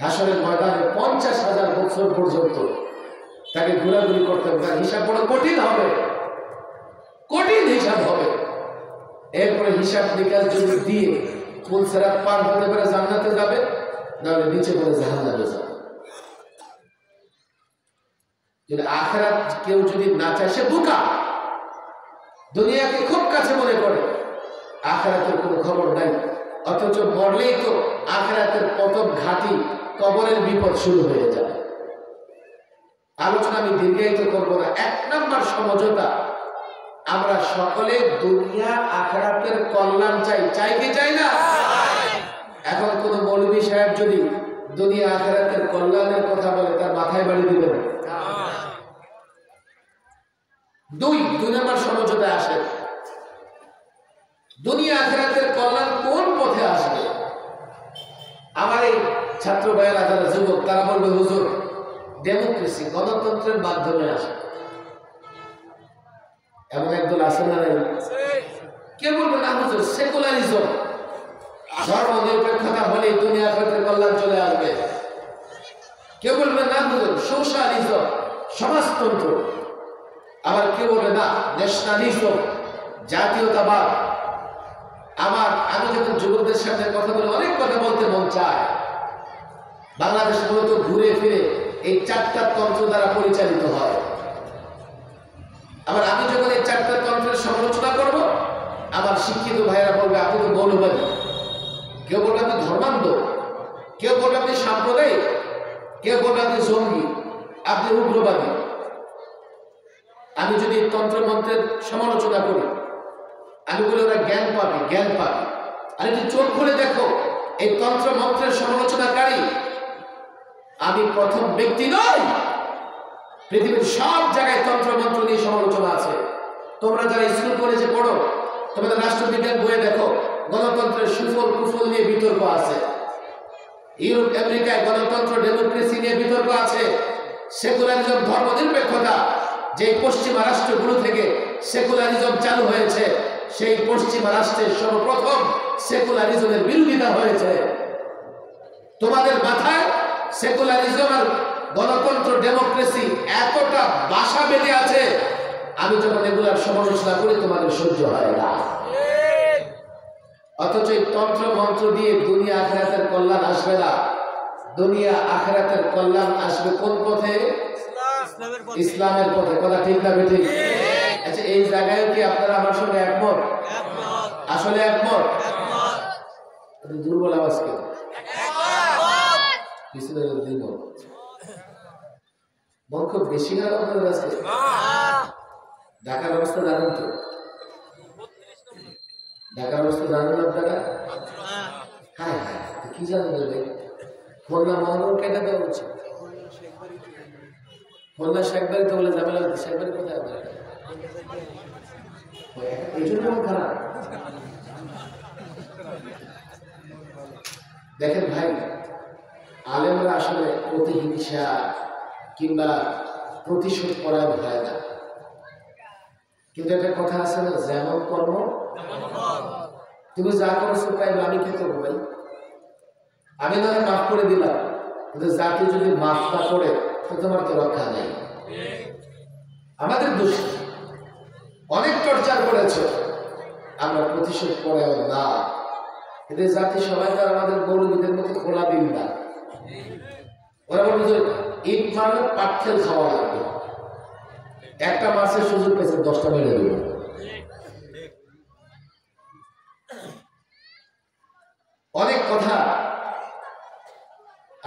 হাসরের ময়দানে 50,000 বছর পর্যন্ত তাকে ঘোরাঘুরি করতে হবে। তার হিসাব বড় কঠিন হবে, কঠিন হিসাব হবে। এরপরে হিসাব নিকাশ যদি দিয়ে পুলসিরাত পার হতে পারে জান্নাতে যাবে, নাহলে নিচে পড়ে জাহান্নামে যাবে। যদি আখিরাত কেউ যদি না চায়, সে বোকা। দুনিয়াকে খুব কাছে মনে করে, আখিরাতের কোনো খবর নাই, অথচ মরলেই তো আখিরাতের প্রথম ঘাঁটি কবরের বিপদ শুরু হয়ে যাবে। আলোচনা আমি দীর্ঘায়িত করবো না। 1 নম্বর সমঝোতা, আমরা সকলে দুনিয়া আখিরাতের কল্যাণ চাই। চাই কি চাই না? এখন কোন মৌলভী সাহেব যদি দুনিয়া আখিরাতের কল্যাণের কথা বলে, তার মাথায় বাড়ি দিবেন। 2 নম্বর সমঝোতা আসে, দুনিয়া আখিরাতের কল্যাণ কোন পথে আসবে? আমার এই ছাত্র ভাইয়েরা যারা যুবক তারা বলবে হুজুর ডেমোক্রেসি গণতন্ত্রের মাধ্যমে আসে। এমন একদল আছে না? কে বলবে না হুজুর সেকুলারিজম, ধর্ম নিরপেক্ষতা হলে দুনিয়া আখিরাতের কল্যাণ চলে আসবে। কেউ বলবে না হুজুর সোশ্যালিজম, সমাজতন্ত্র। আবার কেউ বলবে না ন্যাশনালিজম, জাতীয়তাবাদ। আমি যখন যুবকদের সামনে কথা বলে অনেক কথা বলতে মন চায়। বাংলাদেশ মূলত ঘুরে ফিরে এই চারটা তন্ত্র দ্বারা পরিচালিত হয়। আবার আমি যখন এই চারটা তন্ত্রের সমালোচনা করব, আমার শিক্ষিত ভাইয়েরা বলবে আপনি তো মৌলবাদী, কেউ বলবে আপনি ধর্মান্ধ, কেউ বলবে আপনি সাম্প্রদায়িক, কেউ বলবে আপনি জঙ্গি, আপনি উগ্রবাদী। আমি যদি তন্ত্র মন্ত্রের সমালোচনা করি, আমি বলি ওরা জ্ঞান পাবে, জ্ঞান পাবে। আর একটু চোখ খুলে দেখো, এই তন্ত্র মন্ত্রের সমালোচনাকারী আমি প্রথম ব্যক্তি নই। পৃথিবীর সব জায়গায় তন্ত্র মন্ত্র নিয়ে সমালোচনা আছে। তোমরা যারা স্কুল কলেজে পড়ো, তোমাদের রাষ্ট্রবিজ্ঞান বইয়ে দেখো গণতন্ত্রের সুফল কুফল নিয়ে বিতর্ক আছে। ইউরোপ আমেরিকায় গণতন্ত্র ডেমোক্রেসি নিয়ে বিতর্ক আছে। সেকুলারিজম ধর্ম নিরপেক্ষতা, যে পশ্চিমা রাষ্ট্রগুলো থেকে সেকুলারিজম চালু হয়েছে, সেই পশ্চিমা রাষ্ট্রের সর্বপ্রথম সেকুলারিজমের বিরোধিতা হয়েছে। তোমাদের মাথায় সেকুলারিজম আর গণতন্ত্র ডেমোক্রেসি এতটা বাসা বেঁধে আছে, আমি যখন এগুলার সমালোচনা করি তোমাদের সহ্য হয় না। অথচ এই তন্ত্র মন্ত্র দিয়ে দুনিয়া আখিরাতের কল্যাণ আসবে না। দুনিয়া আখিরাতের কল্যাণ আসবে কোন পথে? ইসলামের পথে। কথা ঠিক না বেঠিক? আচ্ছা, এই জায়গায় কি আপনারা আমার সঙ্গে একমত? আসলে একমত? দুর্বল আওয়াজ কেন? মন খুব বেশি খারাপ আপনাদের কাছে। ঢাকার অবস্থা জানেন তো? ঢাকার অবস্থা জানেন আপনারা? হ্যাঁ হ্যাঁ, কি জানেন? খুলনা মহানগর কেটে দেওয়া উচিত। খুলনা শেখবাড়ি তো বলে ঝামেলা হচ্ছে। শেখবাড়ি কোথায়? এই জন্য খারাপ। দেখেন ভাই, আলেমরা আসলে প্রতিহিংসা কিংবা প্রতিশোধ পরায়ণ হয় না। কিন্তু একটা কথা আছে না, যেমন কর্ম তুমি যা করছো তাই আমি কি করবো ভাই? আমি না মাফ করে দিলাম, কিন্তু জাতি যদি মাফ না করে তো তোমার তো রক্ষা নেই। আমাদের দোষ, অনেক টর্চার করেছে, আমরা প্রতিশোধ পরায়ণ না। কিন্তু জাতি সবাই তার আমাদের গৌরবীদের মতো খোলা দিন না। ওরা বলবে যে ইট মারলে পাটখেল খাওয়া লাগবে, একটা মাছের সুযোগ পেয়েছে 10টা মেরে দেবে। অনেক কথা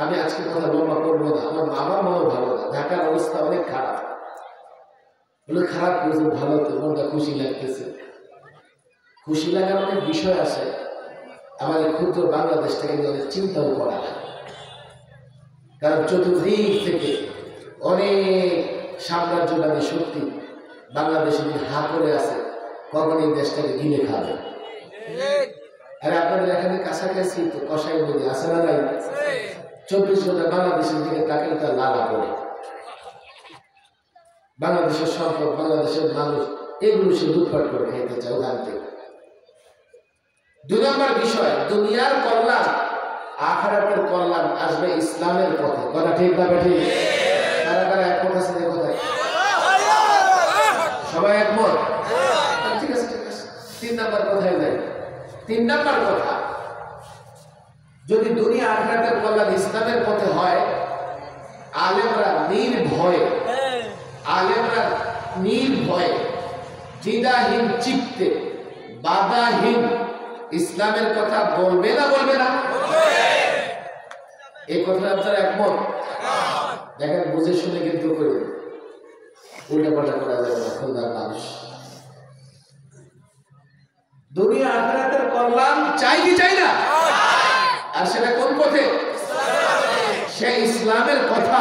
আমি আজকে কথা লম্বা করবো না। আমার মনে ভালো না, ঢাকার অবস্থা অনেক খারাপ। বলে খারাপ কিছু ভালো তো মনটা খুশি লাগতেছে। খুশি লাগার অনেক বিষয় আছে। আমাদের ক্ষুদ্র বাংলাদেশটাকে অনেক চিন্তাও করা হয়, কারণ চতুর্দিক থেকে অনেক সাম্রাজ্যবাদী শক্তি বাংলাদেশে হা করে আছে, কখন এই দেশটাকে গিলে খাবে। আর আপনাদের এখানে কাছাকাছি তো কষাই নদী আছে না নাই? 24 ঘন্টা বাংলাদেশের দিকে তাকালে তার লালা পড়ে। বাংলাদেশের সম্পদ, বাংলাদেশের মানুষ, এগুলো সে লুটপাট করে খাইতে চায় ওখান থেকে। 2 নম্বর বিষয়, দুনিয়ার কল্যাণ আখিরাতের কল্যাণ আসবে ইসলামের পথে। কথা ঠিক না বেঠিক? কারা কারা একমত আছে? কোথায় সবাই একমত? ঠিক আছে, ঠিক আছে। 3 নম্বর কথায় যাই। 3 নম্বর কথা, যদি দুনিয়া আখিরাতের কল্যাণ ইসলামের পথে হয়, আলেমরা নির্ভয়ে দ্বিধাহীন চিত্তে বাধাহীন ইসলামের কথা বলবে না? বলবে না? এই কথা আপনারা একমত? দেখেন, বুঝে শুনে কিন্তু করে উল্টা পাল্টা করা যাবে না। খোদার মানুষ দুনিয়া আখিরাতের কল্যাণ চাই কি চাই না? আর সেটা কোন পথে? সেই ইসলামের কথা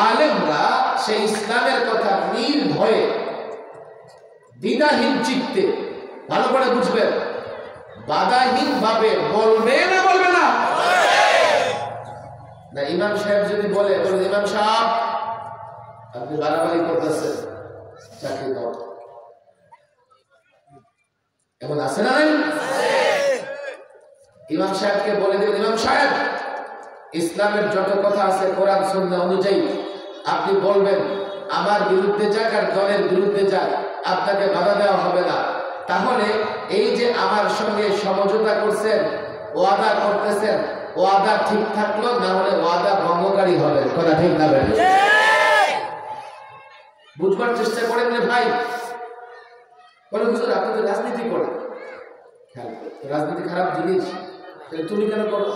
আলেমরা, সেই ইসলামের কথা নির্ভয়ে দ্বিধাহীন চিত্তে ভালো করে বুঝবেন, বাধাহীন ভাবে বলবে না বলবে না? না ইমাম সাহেব যদি বলে, ইমাম সাহেব আপনি বাড়াবাড়ি করতেছেন, চাকরি দাও, এমন আছে না নাই? ইমাম সাহেবকে বলে দিবেন, ইমাম সাহেব ইসলামের যত কথা আছে কোরআন সুন্নাহ অনুযায়ী আপনি বলবেন, আমার বিরুদ্ধে যাক আর দলের বিরুদ্ধে যাক, আপনাকে বাধা দেওয়া হবে না। তাহলে এই যে আমার সঙ্গে সমঝোতা করছেন, ওয়াদা করতেছেন, ওয়াদা ঠিক থাকলো, না হলে ওয়াদা ভঙ্গকারী হবে। কথা ঠিক না? বুঝবার চেষ্টা করেন রে ভাই। বলে হুজুর আপনি তো রাজনীতি করেন, রাজনীতি খারাপ জিনিস, তুমি কেন করো?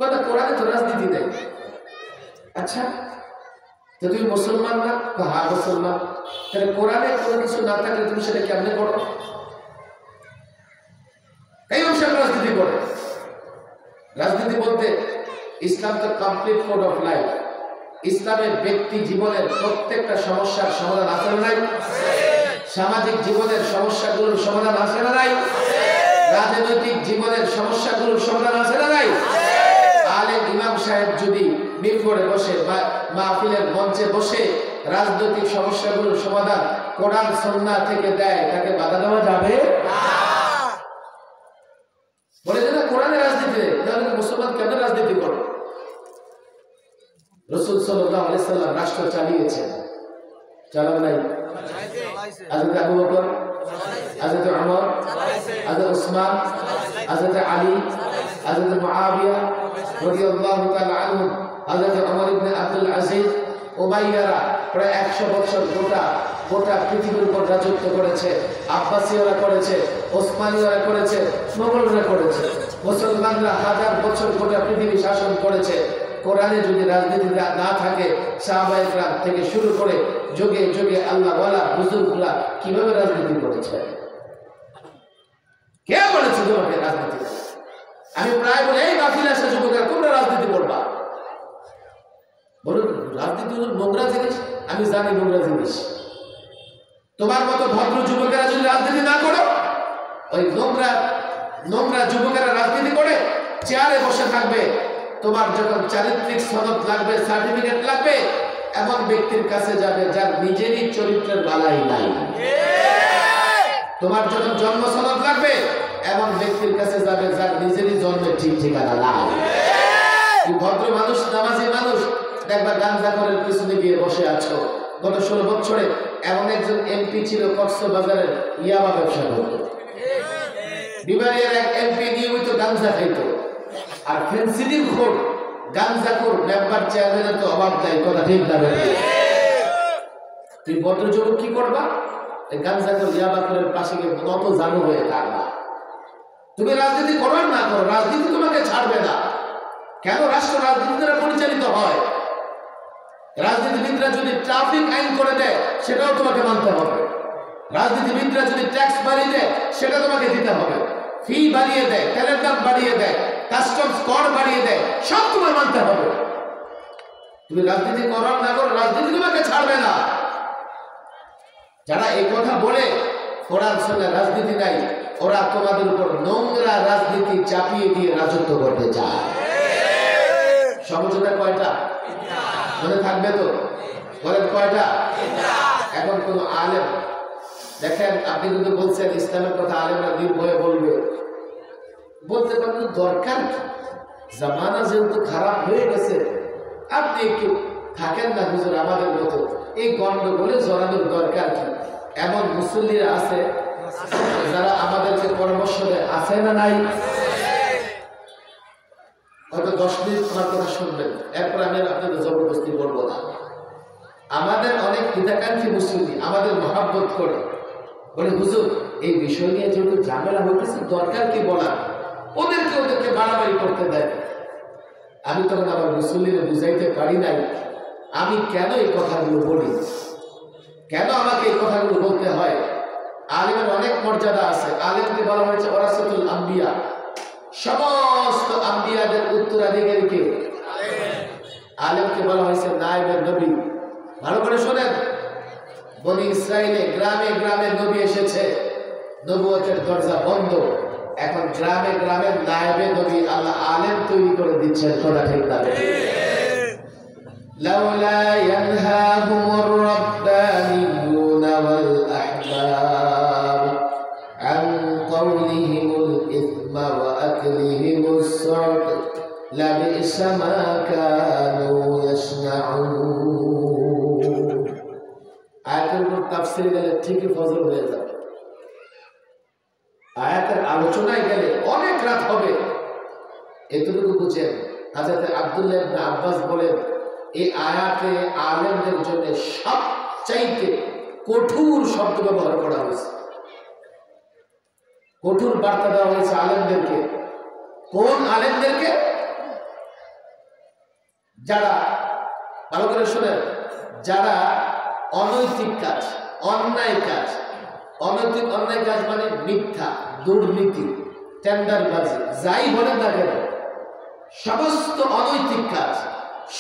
কথা কোরআনে তো রাজনীতি নেই। আচ্ছা তো তুমি মুসলমান না? হ্যাঁ মুসলমান। তাহলে কোরআনে কোনো কিছু না থাকলে তুমি সেটা কেমনে করো? এই অংশে রাজনীতি করে। রাজনীতি বলতে ইসলাম তো কমপ্লিট কোড অফ লাইফ। ইসলামের ব্যক্তি জীবনের প্রত্যেকটা সমস্যার সমাধান আছে না নাই? সামাজিক জীবনের সমস্যাগুলোর সমাধান আছে না নাই? রাজনৈতিক জীবনের সমস্যাগুলোর সমাধান আছে না নাই? আলেম ইমাম সাহেব যদি মিম্বরে বসে বা মাহফিলের মঞ্চে বসে রাজনৈতিক সমস্যাগুলোর সমাধান কোরআন সুন্নাহ থেকে দেয়, তাকে বাধা দেওয়া যাবে না। বলে যে না কোরআনে রাজনীতি, তাহলে মুসলমান কেন রাজনীতি করে? রাসূল সাল্লাল্লাহু আলাইহি সাল্লাম রাষ্ট্র চালিয়েছেন, চালান নাই? হযরত আবু বকর, হযরত ওমর, হযরত উসমান, হযরত আলী, হযরত মুআবিয়া রাদিয়াল্লাহু তাআলা আনহু, হযরত ওমর ইবনে আব্দুল আজিজ, উমাইয়ারা প্রায় 100 বছর গোটা পৃথিবীর উপর রাজত্ব করেছে। আব্বাসীয়রা করেছে, ওসমানীয়রা করেছে, মোগলরা করেছে। মুসলমানরা 1000 বছর গোটা পৃথিবী শাসন করেছে। কোরআনে যদি রাজনীতি না থাকে, সাহাবায়ে কেরাম থেকে শুরু করে যুগে যুগে আল্লাহ ওয়ালা বুজুর্গরা কিভাবে রাজনীতি করেছে? কে বলেছে তোমাকে রাজনীতি? আমি প্রায় বলি এই মাহফিলে আসা যুবকেরা তোমরা রাজনীতি করবা। বলুন রাজনীতি হলো নোংরা জিনিস। আমি জানি নোংরা জিনিস। তোমার মতো ভদ্র যুবকেরা যদি রাজনীতি না করো, ওই নোংরা যুবকেরা রাজনীতি করে চেয়ারে বসে থাকবে। তোমার যখন চারিত্রিক সনদ লাগবে, সার্টিফিকেট লাগবে, এমন ব্যক্তির কাছে যাবে যার নিজেরই চরিত্রের বালাই নাই। তোমার যখন জন্ম সনদ লাগবে, এমন ব্যক্তির কাছে যাবে যার নিজেরই জন্মের ঠিক ঠিকানা নাই। ভদ্র মানুষ, নামাজি মানুষ, দেখবা গাঞ্জাখোরের পিছনে গিয়ে বসে আছো। গত 16 বছরে এমন একজন এমপি ছিল কক্সবাজারের ইয়াবা ব্যবসা করত। বিবারের এক এমপি নিয়মিত গাঞ্জা খাইত। আর ফেন্সিডিল খোর, গাঞ্জাখোর মেম্বার চেয়ারম্যানের তো অভাব নাই। কথা ঠিক না? তুই ভদ্র যুবক কি করবা? গাঞ্জাখোর ইয়াবাখোরের পাশে গিয়ে নত জানু হয়ে থাকবা। তুমি রাজনীতি করো আর না করো, রাজনীতি তোমাকে ছাড়বে না। কেন? রাষ্ট্র রাজনীতি দ্বারা পরিচালিত হয়। রাজনীতিবিদরা যদি ট্রাফিক আইন করে দেয়, সেটাও তোমাকে মানতে হবে। রাজনীতিবিদরা যদি ট্যাক্স বাড়িয়ে দেয়, সেটা তোমাকে দিতে হবে। ফি বাড়িয়ে দেয়, তেলের দাম বাড়িয়ে দেয়, কাস্টমস কর বাড়িয়ে দেয়, সব তোমার মানতে হবে। তুমি রাজনীতি করো না করো, রাজনীতি তোমাকে ছাড়বে না। যারা এই কথা বলে কোরআন সুন্নাহ রাজনীতি নাই, ওরা তোমাদের উপর নোংরা রাজনীতি চাপিয়ে দিয়ে রাজত্ব করতে চায়। সমঝোতা কয়টা? মনে থাকবে তো? বলেন কয়টা? এখন কোন আলেম দেখেন, আপনি কিন্তু বলছেন ইসলামের কথা আলেমরা নির্ভয়ে বলবে, বলতে পারেন দরকার কি? জামানা যেহেতু খারাপ হয়ে গেছে, আপনি একটু থাকেন না হুজুর আমাদের মতো, এই গন্ডগোলে জড়ানোর দরকার কি? এমন মুসল্লিরা আছে যারা আমাদেরকে পরামর্শ দেয়, আছে না নাই? হয়তো 10 মিনিট আমার কথা শুনবেন, এরপর আমি আপনাদের জবরদস্তি বলবো না। আমাদের অনেক হিতাকাঙ্ক্ষী মুসল্লি আমাদের মহাব্বত করে, বলে হুজুর এই বিষয় নিয়ে যেহেতু ঝামেলা হইতেছে, দরকার কি বলা, ওদেরকে বাড়াবাড়ি করতে দেয়। আমি তখন আমার মুসল্লিরা বুঝাইতে পারি নাই আমি কেন এই কথাগুলো বলি, কেন আমাকে এই কথাগুলো বলতে হয়। আলেমের অনেক মর্যাদা আছে। আলেমকে বলা হয়েছে ওরাসাতুল আম্বিয়া, সমস্ত আম্বিয়াদের উত্তরাধিকারী কে? আলেমকে বলা হয়েছে নায়েবে নবী। ভালো করে শোনেন, বনি ইসরাইলে গ্রামে গ্রামে নবী এসেছে, নবুয়তের দরজা বন্ধ। এখন গ্রামে গ্রামে নায়েবে নবী আল্লাহ আলেম তৈরি করে দিচ্ছেন। কথা ঠিক না? লাউলা ইয়ানহাহুমুর রাব্বানিয়ুনা ওয়াল আহবার আন কাওলিহিমুল ইসমা ওয়া আকলিহিমুস সাদ লাবিসা মা কানু ইয়াসনাউন। আয়াতের উপর তাফসীর গেলে ঠিকই ফজর হয়ে যাবে। আয়াতের আলোচনায় গেলে অনেক রাত হবে। এতটুকু বুঝেন, হযরত আব্দুল্লাহ ইবনে আব্বাস বলেন, এই আয়াতে আলেমদের জন্য সবচাইতে কঠোর শব্দ ব্যবহার করা হয়েছে, কঠোর বার্তা দেওয়া হয়েছে আলেমদেরকে। কোন আলেমদেরকে? যারা, ভালো করে শোনেন, যারা অনৈতিক কাজ, অন্যায় কাজ, অনৈতিক অন্যায় কাজ মানে মিথ্যা, দুর্নীতি, টেন্ডারবাজি, যাই বলেন না কেন, সমস্ত অনৈতিক কাজ,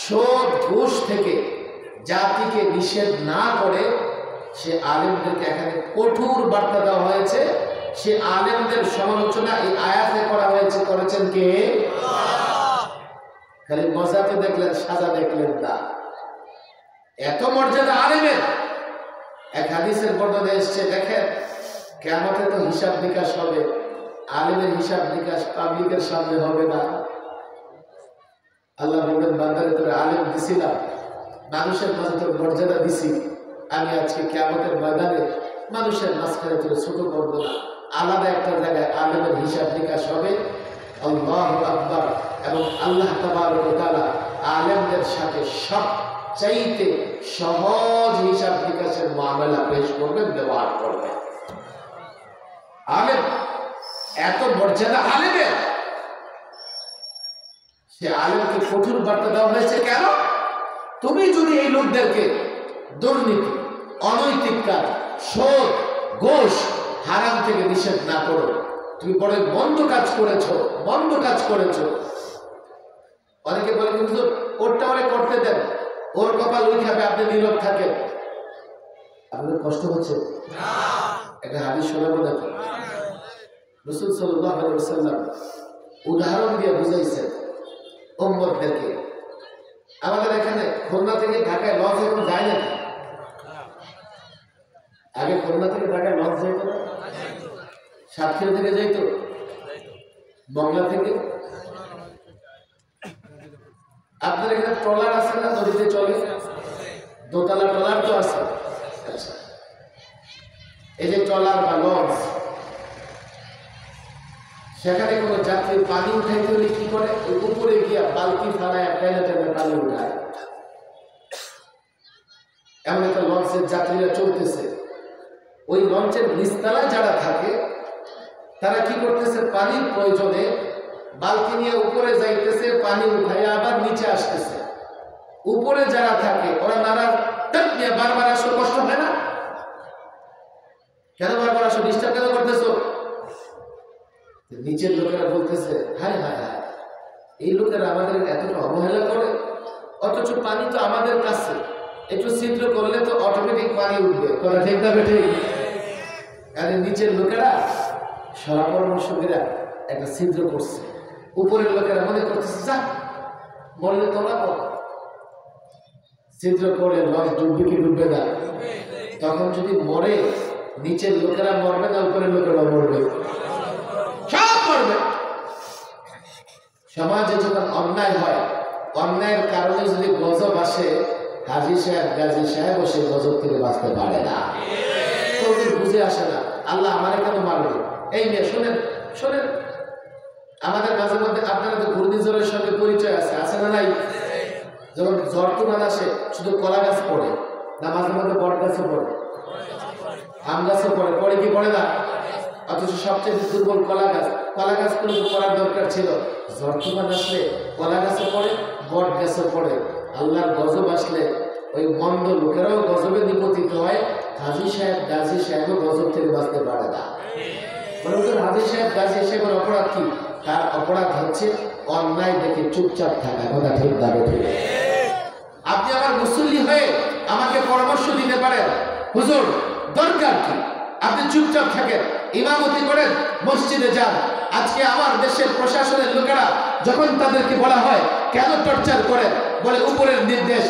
সুদ ঘুষ থেকে জাতিকে নিষেধ না করে সে আলেমদেরকে এখানে কঠোর বার্তা দেওয়া হয়েছে। সে আলেমদের সমালোচনা এই আয়াতে করা হয়েছে। করেছেন কে? খালি মজাতে দেখলেন, সাজা দেখলেন না। এত মর্যাদা আলেমের। এক হাদিসের বর্ণনা এসছে, দেখেন কিয়ামতে তো হিসাব নিকাশ হবে, আলেমের হিসাব নিকাশ পাবলিকের সামনে হবে না। আল্লাহ বলবেন, বান্দারে তোর আলেম দিছিলাম, মানুষের মাঝে তোর মর্যাদা দিছি, আমি আজকে কিয়ামতের ময়দানে মানুষের মাঝখানে তোর ছোট করবো না। আলাদা একটা জায়গায় আলেমের হিসাব নিকাশ হবে। আল্লাহু আকবার। এবং আল্লাহ তাবারক ওয়া তাআলা আলেমদের সাথে সবচাইতে সহজ হিসাব নিকাশের মামলা পেশ করবেন, ব্যবহার করবেন। আলেম, এত মর্যাদা আলেমের। সে আলেমকে কঠোর বার্তা দেওয়া হয়েছে। কেন? তুমি যদি এই লোকদেরকে দুর্নীতি, অনৈতিক কাজ, সুদ, ঘুষ, হারাম থেকে নিষেধ না করো, তুমি বড় মন্দ কাজ করেছো, মন্দ কাজ করেছো। অনেকে বলে, কিন্তু ওরটা ওরে করতে দেন, ওর কপাল ওই খাবে, আপনি নীরব থাকেন। আপনার কষ্ট হচ্ছে? একটা হাদিস শোনাবো নাকি? রাসূল সাল্লাল্লাহু আলাইহি ওয়াসাল্লাম উদাহরণ দিয়ে বুঝাইছেন উম্মতদেরকে। আমাদের এখানে খুলনা থেকে ঢাকায় লঞ্চ এখন যায় না। আগে খুলনা থেকে ঢাকায় লঞ্চ যেত না? সাতক্ষীরা থেকে যাইত, বংলা থেকে। আপনার এখানে ট্রলার আছে না? নদীতে চলে, দোতলা ট্রলার তো আছে। আচ্ছা, এই যে ট্রলার বা লঞ্চ, সেখানে কোনো যাত্রী পানি উঠাইতে হলে কি করে? ওই উপরে গিয়া বালতি ফালায় টেনে টেনে পানি উঠায়। এমন একটা লঞ্চের যাত্রীরা চলতেছে, ওই লঞ্চের নিচতলায় যারা থাকে তারা কি করতেছে? পানির প্রয়োজনে বালতি নিয়ে উপরে যাইতেছে, পানি উঠায় আবার নিচে আসতেছে। উপরে যারা থাকে ওরা নানা নিয়ে বারবার আসো, কষ্ট হয় না? কেন বারবার আসো, ডিস্টার্ব কেন করতেছো? নিচের লোকেরা বলতেছে, হায় হায় হায়, এই লোকেরা আমাদের এতটা অবহেলা করে, অথচ পানি তো আমাদের কাছে, একটু ছিদ্র করলে তো অটোমেটিক পানি উঠবে। কথা ঠিক না বেঠে? আরে নিচের লোকেরা সরা পরামর্শকেরা একটা ছিদ্র করছে, উপরের লোকেরা মনে করতেছে যা মরলে তোলা কর। ছিদ্র করলে লঞ্চ ডুববে কি ডুববে না? তখন যদি মরে, নিচের লোকেরা মরবে না উপরের লোকেরা মরবে? সব মরবে। সমাজে যখন অন্যায় হয়, অন্যায়ের কারণে যদি গজব আসে, হাজী সাহেব, গাজী সাহেব সে গজব থেকে বাঁচতে পারে না। তোদের বুঝে আসে না, আল্লাহ আমারে কেন মারবে? এই মেয়ে শোনেন, শোনেন, আমাদের মাঝে মধ্যে আপনারা তো ঘূর্ণিঝড়ের সঙ্গে পরিচয় আছে, আছে না নাই? যখন ঝড় তুফান আসে, শুধু কলা গাছ পড়ে না, মাঝে মধ্যে বট গাছও পড়ে, আম গাছও পড়ে, পড়ে কি পড়ে না? অথচ সবচেয়ে দুর্বল কলা গাছ। কলা গাছগুলো করার দরকার ছিল। ঝড় তুফান আসলে কলা গাছও পড়ে, বট গাছও পড়ে। আল্লাহর গজব আসলে ওই মন্দ লোকেরাও গজবে নিপতিত হয়, হাজী সাহেব, গাজী সাহেবও গজব থেকে বাঁচতে পারে না। হাজী সাহেব, গাজী সাহেবের অপরাধ কি? তার অপরাধ হচ্ছে অন্যায় দেখে চুপচাপ থাকা। কথা ঠিক না? ঠিক। আপনি আমার মুসল্লি হয়ে আমাকে পরামর্শ দিতে পারেন, হুজুর দরকার কি, আপনি চুপচাপ থাকেন, ইমামতি করেন, মসজিদে যান। আজকে আমার দেশের প্রশাসনের লোকেরা যখন তাদেরকে বলা হয় কেন টর্চার করেন, বলে উপরের নির্দেশ,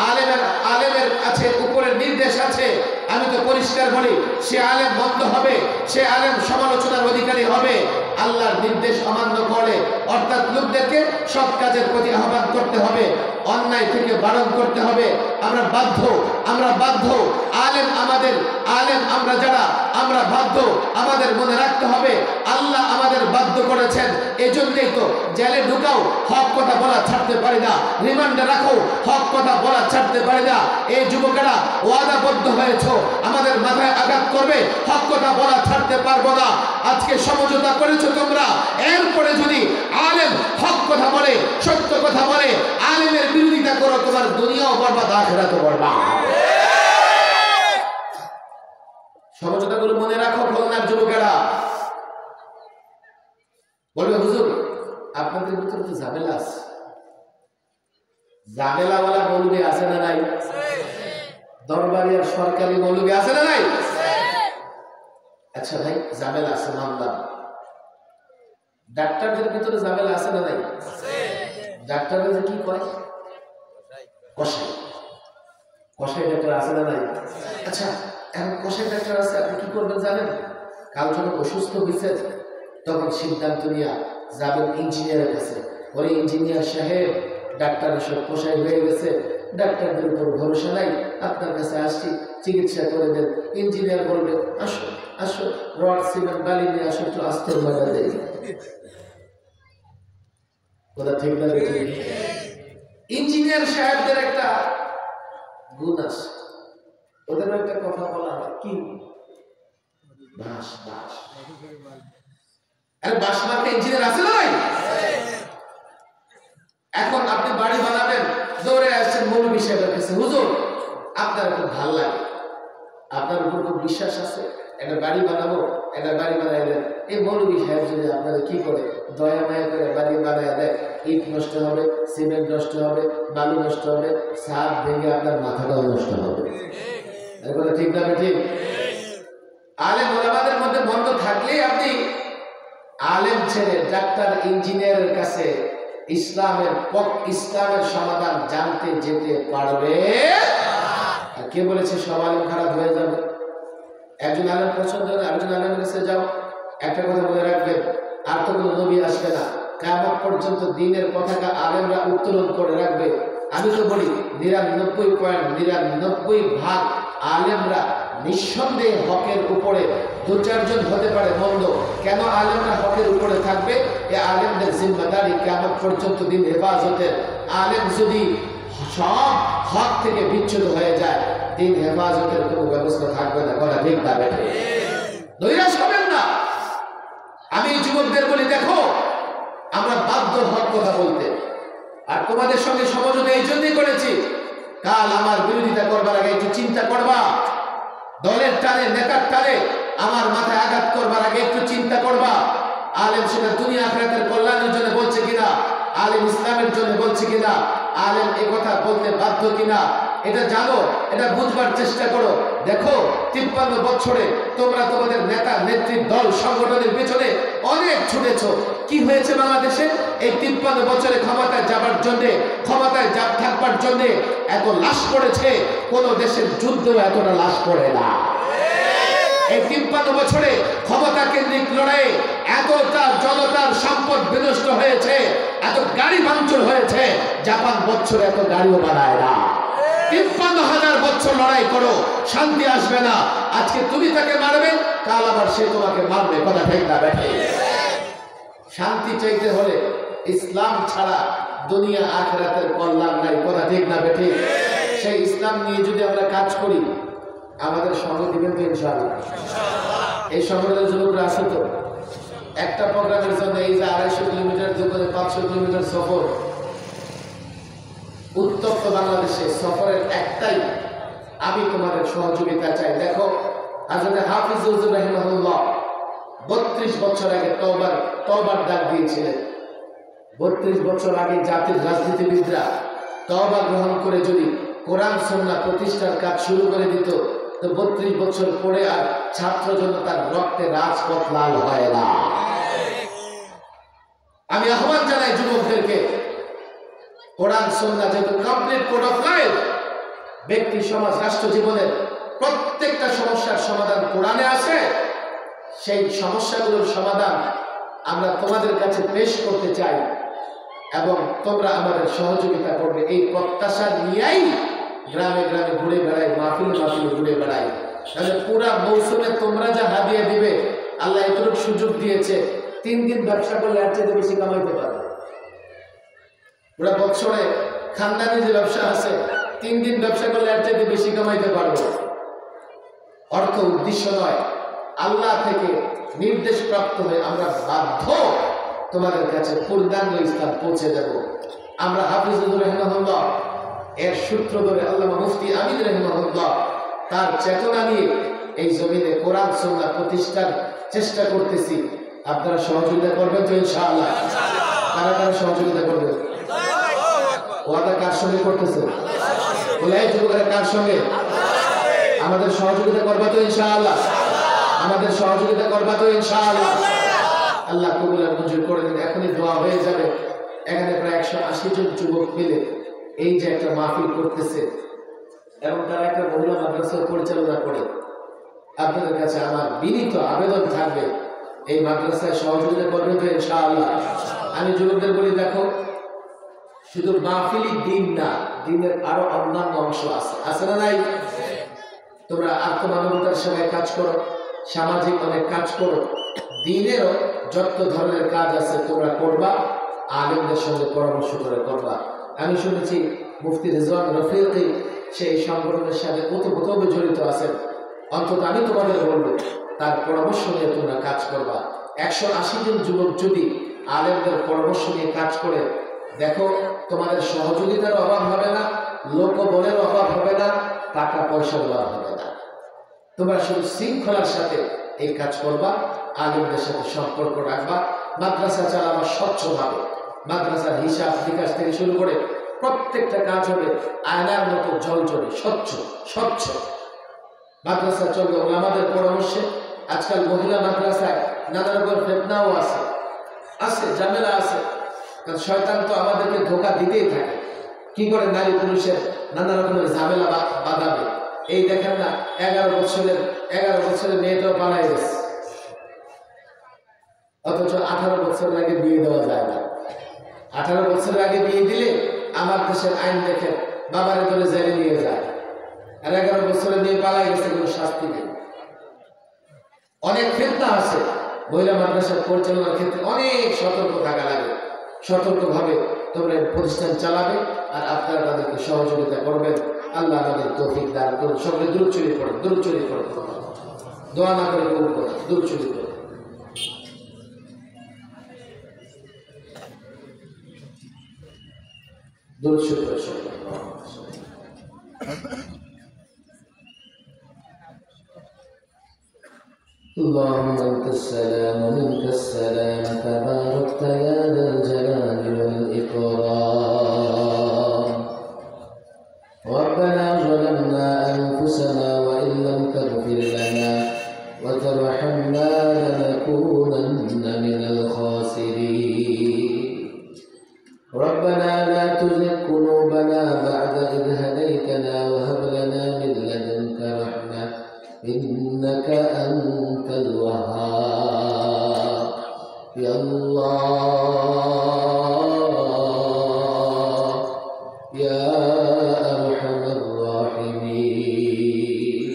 আলেমের আছে উপরের নির্দেশ আছে। আমি তো পরিষ্কার বলি, সে আলেম বন্ধ হবে, সে আলেম সমালোচনার অধিকারী হবে আল্লাহর নির্দেশ অমান্য করে। অর্থাৎ লোকদেরকে সৎ কাজের প্রতি আহ্বান করতে হবে, অন্যায় থেকে বারণ করতে হবে। আমরা বাধ্য আলেম আমরা যারা আমরা বাধ্য, আমাদের মনে রাখতে হবে আল্লাহ আমাদের বাধ্য করেছেন। এজন্যই তো জেলে ঢুকাও, হক কথা বলা ছাড়তে পারি না, রিমান্ডে রাখো, হক কথা বলা ছাড়তে পারি না। এই যুবকেরা ওয়াদাবদ্ধ হয়েছে, আমাদের মাথায় আঘাত করবে, হক কথা বলা ছাড়তে পারবো না। আজকে সমঝোতা করেছো তোমরা, এরপরে যদি আলেম হক কথা বলে, সত্য কথা বলে, আলেমের বিরোধিতা করো, তোমার দুনিয়াও বরবাদ, আখিরাতও বরবাদ। সমঝোতাগুলো মনে রাখো। খুলনার যুবকেরা বলবে, হুজুর আপনাদের ভিতরে তো ঝামেলা আছে, ঝামেলাওয়ালা মৌলবি আছে না নাই? দরবারি আর সরকারি মৌলবি আছে না নাই? আচ্ছা ভাই, ঝামেলা আছে মানলাম। ডাক্তারদের ভিতরে ঝামেলা আছে না নাই? ডাক্তাররা কি কয়? কষাই ডাক্তার আছে না নাই? আচ্ছা, এখন কষাই ডাক্তার আছে, আপনি কি করবেন জানেন? কাল যখন অসুস্থ হয়েছে তখন সিদ্ধান্ত নিয়ে যাবেন ইঞ্জিনিয়ারের কাছে। ওই ইঞ্জিনিয়ার সাহেব, ডাক্তার সব কষাই হয়ে গেছে, ডাক্তারদের উপর ভরসা নাই, আপনার কাছে আসছি, চিকিৎসা করে দেন। ইঞ্জিনিয়ার বলবে, আসো আসো, রড সিমেন্ট বালি নিয়ে আসো, একটু আস্তর লাগা দেয়। কথা ঠিক না? ইঞ্জিনিয়ার সাহেবদের একটা গুণ আছে, ওদের একটা কথা বলা হয়, কি বাস বাস। আরে বাস মার্কা ইঞ্জিনিয়ার আছে নাই? এখন আপনি বাড়ি বানাবেন, দৌড়ে আসছেন মৌলবী সাহেবের কাছে, হুজুর আপনার খুব ভালো লাগে, আপনার উপর খুব বিশ্বাস আছে, একটা বাড়ি বানাবো, একটা বাড়ি বানাই দেন। এই মৌলবী সাহেব যদি আপনারা কি করে, দয়া মায়া করে বাড়ি বানায় দেয়, ইট নষ্ট হবে, সিমেন্ট নষ্ট হবে, বালু নষ্ট হবে, ছাদ ভেঙে আপনার মাথাটাও নষ্ট হবে। এগুলো ঠিক না? ঠিক। আলেম ওলামাদের মধ্যে বন্ধ থাকলেই আপনি আলেম ছেড়ে ডাক্তার ইঞ্জিনিয়ারের কাছে ইসলামের সমাধান জানতে যেতে পারবে। আর কে বলেছে সব আলেম খারাপ হয়ে যাবে? একজন আলেম পছন্দ না, একজন আলেমের কাছে যাও, একটা কথা বলে রাখবেন, আর তো কোনো নবী আসবে না, কিয়ামত পর্যন্ত দ্বীনের পতাকা আলেমরা উত্তোলন করে রাখবে। আমি তো বলি 99.99% আলেমরা নিঃসন্দেহে হকের উপরে, দু চারজন হতে পারে মন্দ, কেন আলেমরা হকের উপরে থাকবে? এই আলেমদের জিম্মাদারি কিয়ামত পর্যন্ত দিন হেফাজতের। আলেম যদি সব হক থেকে বিচ্যুত হয়ে যায়, দিন হেফাজতের কোনো ব্যবস্থা থাকবে না। কথা ঠিক না? বেঠে নৈরাশ হবেন না। আমি যুবকদের বলি, দেখো আমরা বাধ্য হক কথা বলতে, আর তোমাদের সঙ্গে সমঝোতা এই জন্যই করেছি, কাল আমার বিরোধিতা করবার আগে একটু চিন্তা করবা, দলের টানে নেতার টানে আমার মাথায় আঘাত করবার আগে একটু চিন্তা করবা, আলেম সেটা দুনিয়া আখিরাতের কল্যাণের জন্য বলছে কিনা, আলেম ইসলামের জন্য বলছে কিনা, আলেম এ কথা বলতে বাধ্য কিনা, এটা জানো, এটা বুঝবার চেষ্টা করো। দেখো 53 বছরে তোমরা তোমাদের নেতা নেত্রী দল সংগঠনের পেছনে অনেক ছুটেছো, কি হয়েছে বাংলাদেশে? এই 53 বছরে ক্ষমতায় যাবার জন্যে, ক্ষমতায় থাকবার জন্যে এত লাশ পড়েছে, কোন দেশের যুদ্ধেও এতটা লাশ পড়ে না। এই 53 বছরে ক্ষমতা কেন্দ্রিক লড়াইয়ে এতটা জনতার সম্পদ বিনষ্ট হয়েছে, এত গাড়ি ভাঙচুর হয়েছে, জাপান বছরে এত গাড়িও বানায় না। 53,000 বছর লড়াই করো, শান্তি আসবে না। আজকে তুমি তাকে মারবে, কাল আবার সে তোমাকে মারবে। কথা ঠিক না? বেঠে শান্তি চাইতে হলে ইসলাম ছাড়া দুনিয়া আখিরাতের কল্যাণ নাই। কথা ঠিক না? বেঠে সেই ইসলাম নিয়ে যদি আমরা কাজ করি, আমাদের সঙ্গ দিবেন তো ইনশাআল্লাহ? এই সংগঠনের যুবকরা আছে তো? একটা প্রোগ্রামের জন্য এই যে 250 কিলোমিটার দূরে 500 কিলোমিটার সফর, উত্তপ্ত বাংলাদেশে সফরের একটাই, আমি তোমাদের সহযোগিতা চাই। দেখো হযরত হাফিজ হুজুর রাহিমাহুল্লাহ 32 বছর আগে তওবার ডাক দিয়েছিলেন। 32 বছর আগে জাতির রাজনীতিবিদরা তওবা গ্রহণ করে যদি কোরআন সুন্নাহ প্রতিষ্ঠার কাজ শুরু করে দিত, তো তো 32 বছর পরে আর ছাত্র জন্য তার রক্তে রাজপথ লাল হয় না। আমি আহ্বান জানাই যুবকদেরকে, কোরআন সুন্নাহ যেহেতু কমপ্লিট কোড অফ লাইফ, ব্যক্তি সমাজ রাষ্ট্র জীবনের প্রত্যেকটা সমস্যার সমাধান কোরআনে আছে। সেই সমস্যাগুলোর সমাধান আমরা তোমাদের কাছে পেশ করতে চাই এবং তোমরা আমাদের সহযোগিতা করবে, এই প্রত্যাশা নিয়েই গ্রামে গ্রামে ঘুরে বেড়াই, মাহফিল মাহফিল ঘুরে বেড়াই। তাহলে পুরা মৌসুমে তোমরা যা হাদিয়া দিবে, আল্লাহ এতটুকু সুযোগ দিয়েছে, 3 দিন ব্যবসা করলে এর চেয়ে বেশি কামাইতে পারবে। পুরা বছরে খানদানি যে ব্যবসা আছে, 3 দিন ব্যবসা করলে এর চেয়ে বেশি কামাইতে পারবো। অর্থ উদ্দেশ্য নয়, আল্লাহ থেকে নির্দেশ প্রাপ্ত হয়ে আমরা বাধ্য তোমাদের কাছে পূর্ণাঙ্গ ইসলাম পৌঁছে দেব। আমরা হাফিজুর রাহিমাহুল্লাহ এর সূত্র ধরে আল্লামা মুফতি আমিন রাহিমাহুল্লাহ তার চেতনা নিয়ে এই জমিনে কোরআন সুন্নাহ প্রতিষ্ঠার চেষ্টা করতেছি। আপনারা সহযোগিতা করবেন তো ইনশাআল্লাহ? কারা কারা সহযোগিতা করবেন? ওয়াদা কার সঙ্গে করতেছে? ওলাই যুবকেরা কার সঙ্গে? আমাদের সহযোগিতা করবা তো ইনশাআল্লাহ? আমাদের সহযোগিতা করবা তো ইনশাআল্লাহ? আল্লাহ কবুল আর মঞ্জুর করে দিন। এখনই দোয়া হয়ে যাবে। এখানে প্রায় 180 জন যুবক মিলে এই যে একটা মাহফিল করতেছে এবং তারা একটা মহিলা মাদ্রাসা পরিচালনা করে। আপনাদের কাছে আমার বিনীত আবেদন থাকবে, এই মাদ্রাসায় সহযোগিতা করবেন তো ইনশাআল্লাহ? আমি যুবকদের বলি, দেখো, শুধু মাহফিলই দিন না, দিনের আরো অন্যান্য অংশ আছে, আছে না নাই? তোমরা আত্মমানবতার সেবায় কাজ করো, সামাজিক অনেক কাজ করো, দিনেরও যত ধরনের কাজ আছে তোমরা করবা, আলেমদের সঙ্গে পরামর্শ করে করবা। আমি শুনেছি মুফতি রিজওয়ান রফিকি সেই সংগঠনের সাথে ওতপ্রোতভাবে জড়িত আছেন। অন্তত আমি তোমাদের বলবো, তার পরামর্শ নিয়ে তোমরা কাজ করবা। 180 জন যুবক যদি আলেমদের পরামর্শ নিয়ে কাজ করে, দেখো তোমাদের সহযোগিতার অভাব হবে না, লোকবলের অভাব হবে না, টাকা পয়সার অভাব হবে না। তোমরা শুধু শৃঙ্খলার সাথে এই কাজ করবা, আলেমদের সাথে সম্পর্ক রাখবা, মাদ্রাসা চালাবা স্বচ্ছভাবে। মাদ্রাসার হিসাব বিকাশ থেকে শুরু করে প্রত্যেকটা কাজ হবে আয়নার মতো জলজলে স্বচ্ছ স্বচ্ছ। মাদ্রাসা চলবে ওলামাদের পরামর্শে। আজকাল মহিলা মাদ্রাসায় নানা রকম ফিতনাও আছে, ঝামেলা আছে, কারণ শয়তান তো আমাদেরকে ধোঁকা দিতেই থাকে। কি করে নারী পুরুষের নানা রকমের ঝামেলা বাঁধাবে। এই দেখেন না, 11 বছরের মেয়েটাও পালাই গেছে, অথচ 18 বছরের আগে বিয়ে দেওয়া যায় না। 18 বছরের আগে বিয়ে দিলে আমার দেশের আইন দেখে বাবারে ধরে জেলে নিয়ে যায়, আর 11 বছরের মেয়ে পালাই গেছে, কোনো শাস্তি নেই। অনেক ফিতনা আছে। মহিলা মাদ্রাসার পরিচালনার ক্ষেত্রে অনেক সতর্ক থাকা লাগে। সতর্কভাবে তোমরা প্রতিষ্ঠান চালাবে আর আপনারা তাদেরকে সহযোগিতা করবেন। আল্লাহ আমাদের তৌফিক দান করুন। সকলে দূর চুরি করেন, দূর চুরি করেন, দোয়া না করে কবুল করেন, দূর চুরি করেন। দূর চুরি করে اللهم أنت السلام ومنك السلام تباركت يا ذا الجلال والإكرام. ربنا ظلمنا أنفسنا وإن لم تغفر لنا وترحمنا لنكونن من الخاسرين. ربنا لا تزغ قلوبنا بعد إذ هديتنا وهب لنا من لدنك رحمة إنك أنت الوهاب. يا الله يا أرحم الراحمين.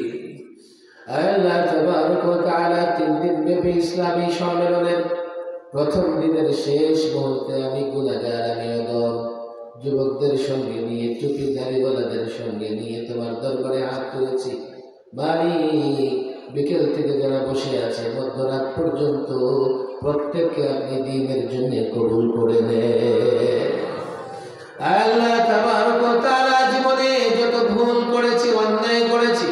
আল্লাহ তাবারক ওয়া তাআলা 3 দিন ব্যাপী ইসলামী সম্মেলনের প্রথম দিনের শেষ মুহূর্তে আমি গুনাহগার, আমি অদম যুবকদের সঙ্গে নিয়ে, টুপিধারীওয়ালাদের সঙ্গে নিয়ে তোমার দরবারে হাত তুলেছি। মালিক, বিকেল থেকে যারা বসে আছে মধ্যরাত পর্যন্ত প্রত্যেককে আপনি দ্বীনের জন্য কবুল করে নেন। আল্লাহ তাবারক ওয়া তাআলা জীবনে যত ভুল করেছি, অন্যায় করেছি,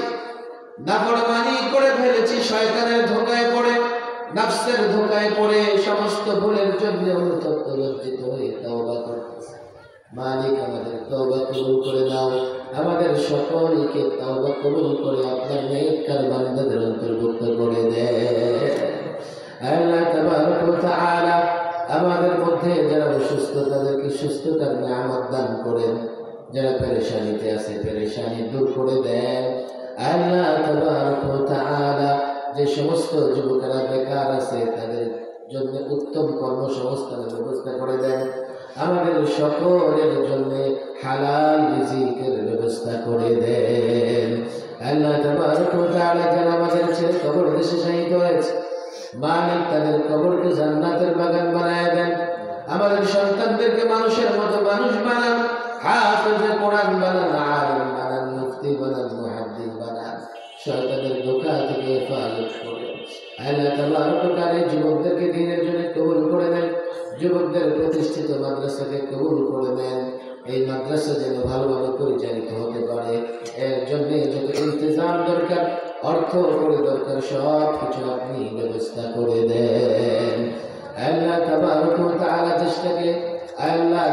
নাফরমানি করে ফেলেছি, শয়তানের ধোঁকায় পড়ে, নফসের ধোঁকায় পড়ে, সমস্ত ভুলের জন্য অনুতপ্ত লজ্জিত হয়ে তওবা করতেছি। মালিক আমাদের তওবা কবুল করে নাও, আমাদের সকলকে তওবা কবুল করে আপনার নেককার বান্দাদের অন্তর্ভুক্ত করে দেন। আল্লাহ তাবারক ওয়া তাআলা আমাদের মধ্যে যারা অসুস্থ তাদেরকে সুস্থতার নিয়ামত দান করেন, যারা পেরেশানিতে আছে পেরেশানি দূর করে দেন। আল্লাহ তাবারক ওয়া তাআলা যে সমস্ত যুবকেরা বেকার আছে তাদের জন্য উত্তম কর্মসংস্থানের ব্যবস্থা করে দেন, আমাদের সকলের জন্য হালাল রিজিকের ব্যবস্থা করে দেন। আল্লাহ তাবারক ওয়া তাআলা যারা আমাদের ছেড়ে কবর দেশে শায়িত হয়েছে, মালিক তাদের কবরকে জান্নাতের বাগান বানায় দেন। আমাদের সন্তানদেরকে মানুষের মতো মানুষ বানান, হাফেজে কোরআন বানান, আলিম বানান, মুফতি বানান, মুহাদ্দিস বানান, শয়তানের ধোঁকা থেকে হেফাজত করেন। আল্লাহ তাবারক ওয়া তাআলা যুবকদেরকে দ্বীনের জন্য কবুল করে দেন, যুবকদের প্রতিষ্ঠিত মাদ্রাসাকে কবুল করে দেন। এই মাদ্রাসা যেন ভালোভাবে পরিচালিত হতে পারে, এর জন্য যত ইন্তজাম দরকার, অর্থ করে দরকার, সব কিছু আপনি ব্যবস্থা করে দেন। আল্লাহ তাবারক ওয়া তাআলা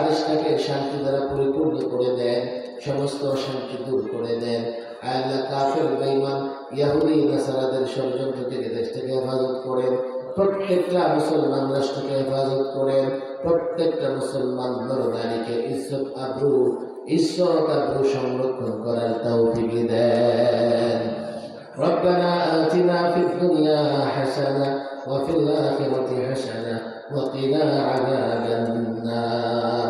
দেশটাকে শান্তি দ্বারা পরিপূর্ণ করে দেন, সমস্ত অশান্তি দূর করে দেন। আল্লাহ কাফের বেঈমান ইহুদি নাসারাদের ষড়যন্ত্র থেকে দেশটাকে হেফাজত করেন, প্রত্যেকটা মুসলমান রাষ্ট্রকে হেফাজত করেন, প্রত্যেকটা মুসলমান নরনারীকে ইজ্জত আবরু সংরক্ষণ করার তৌফিক দেন। ربنا آتنا في الدنيا حسنة وفي الآخرة حسنة وقنا عذاب النار.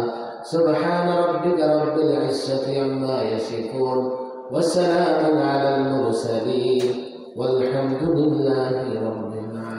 سبحان ربك رب العزة عما يصفون وسلام على المرسلين والحمد لله رب العالمين.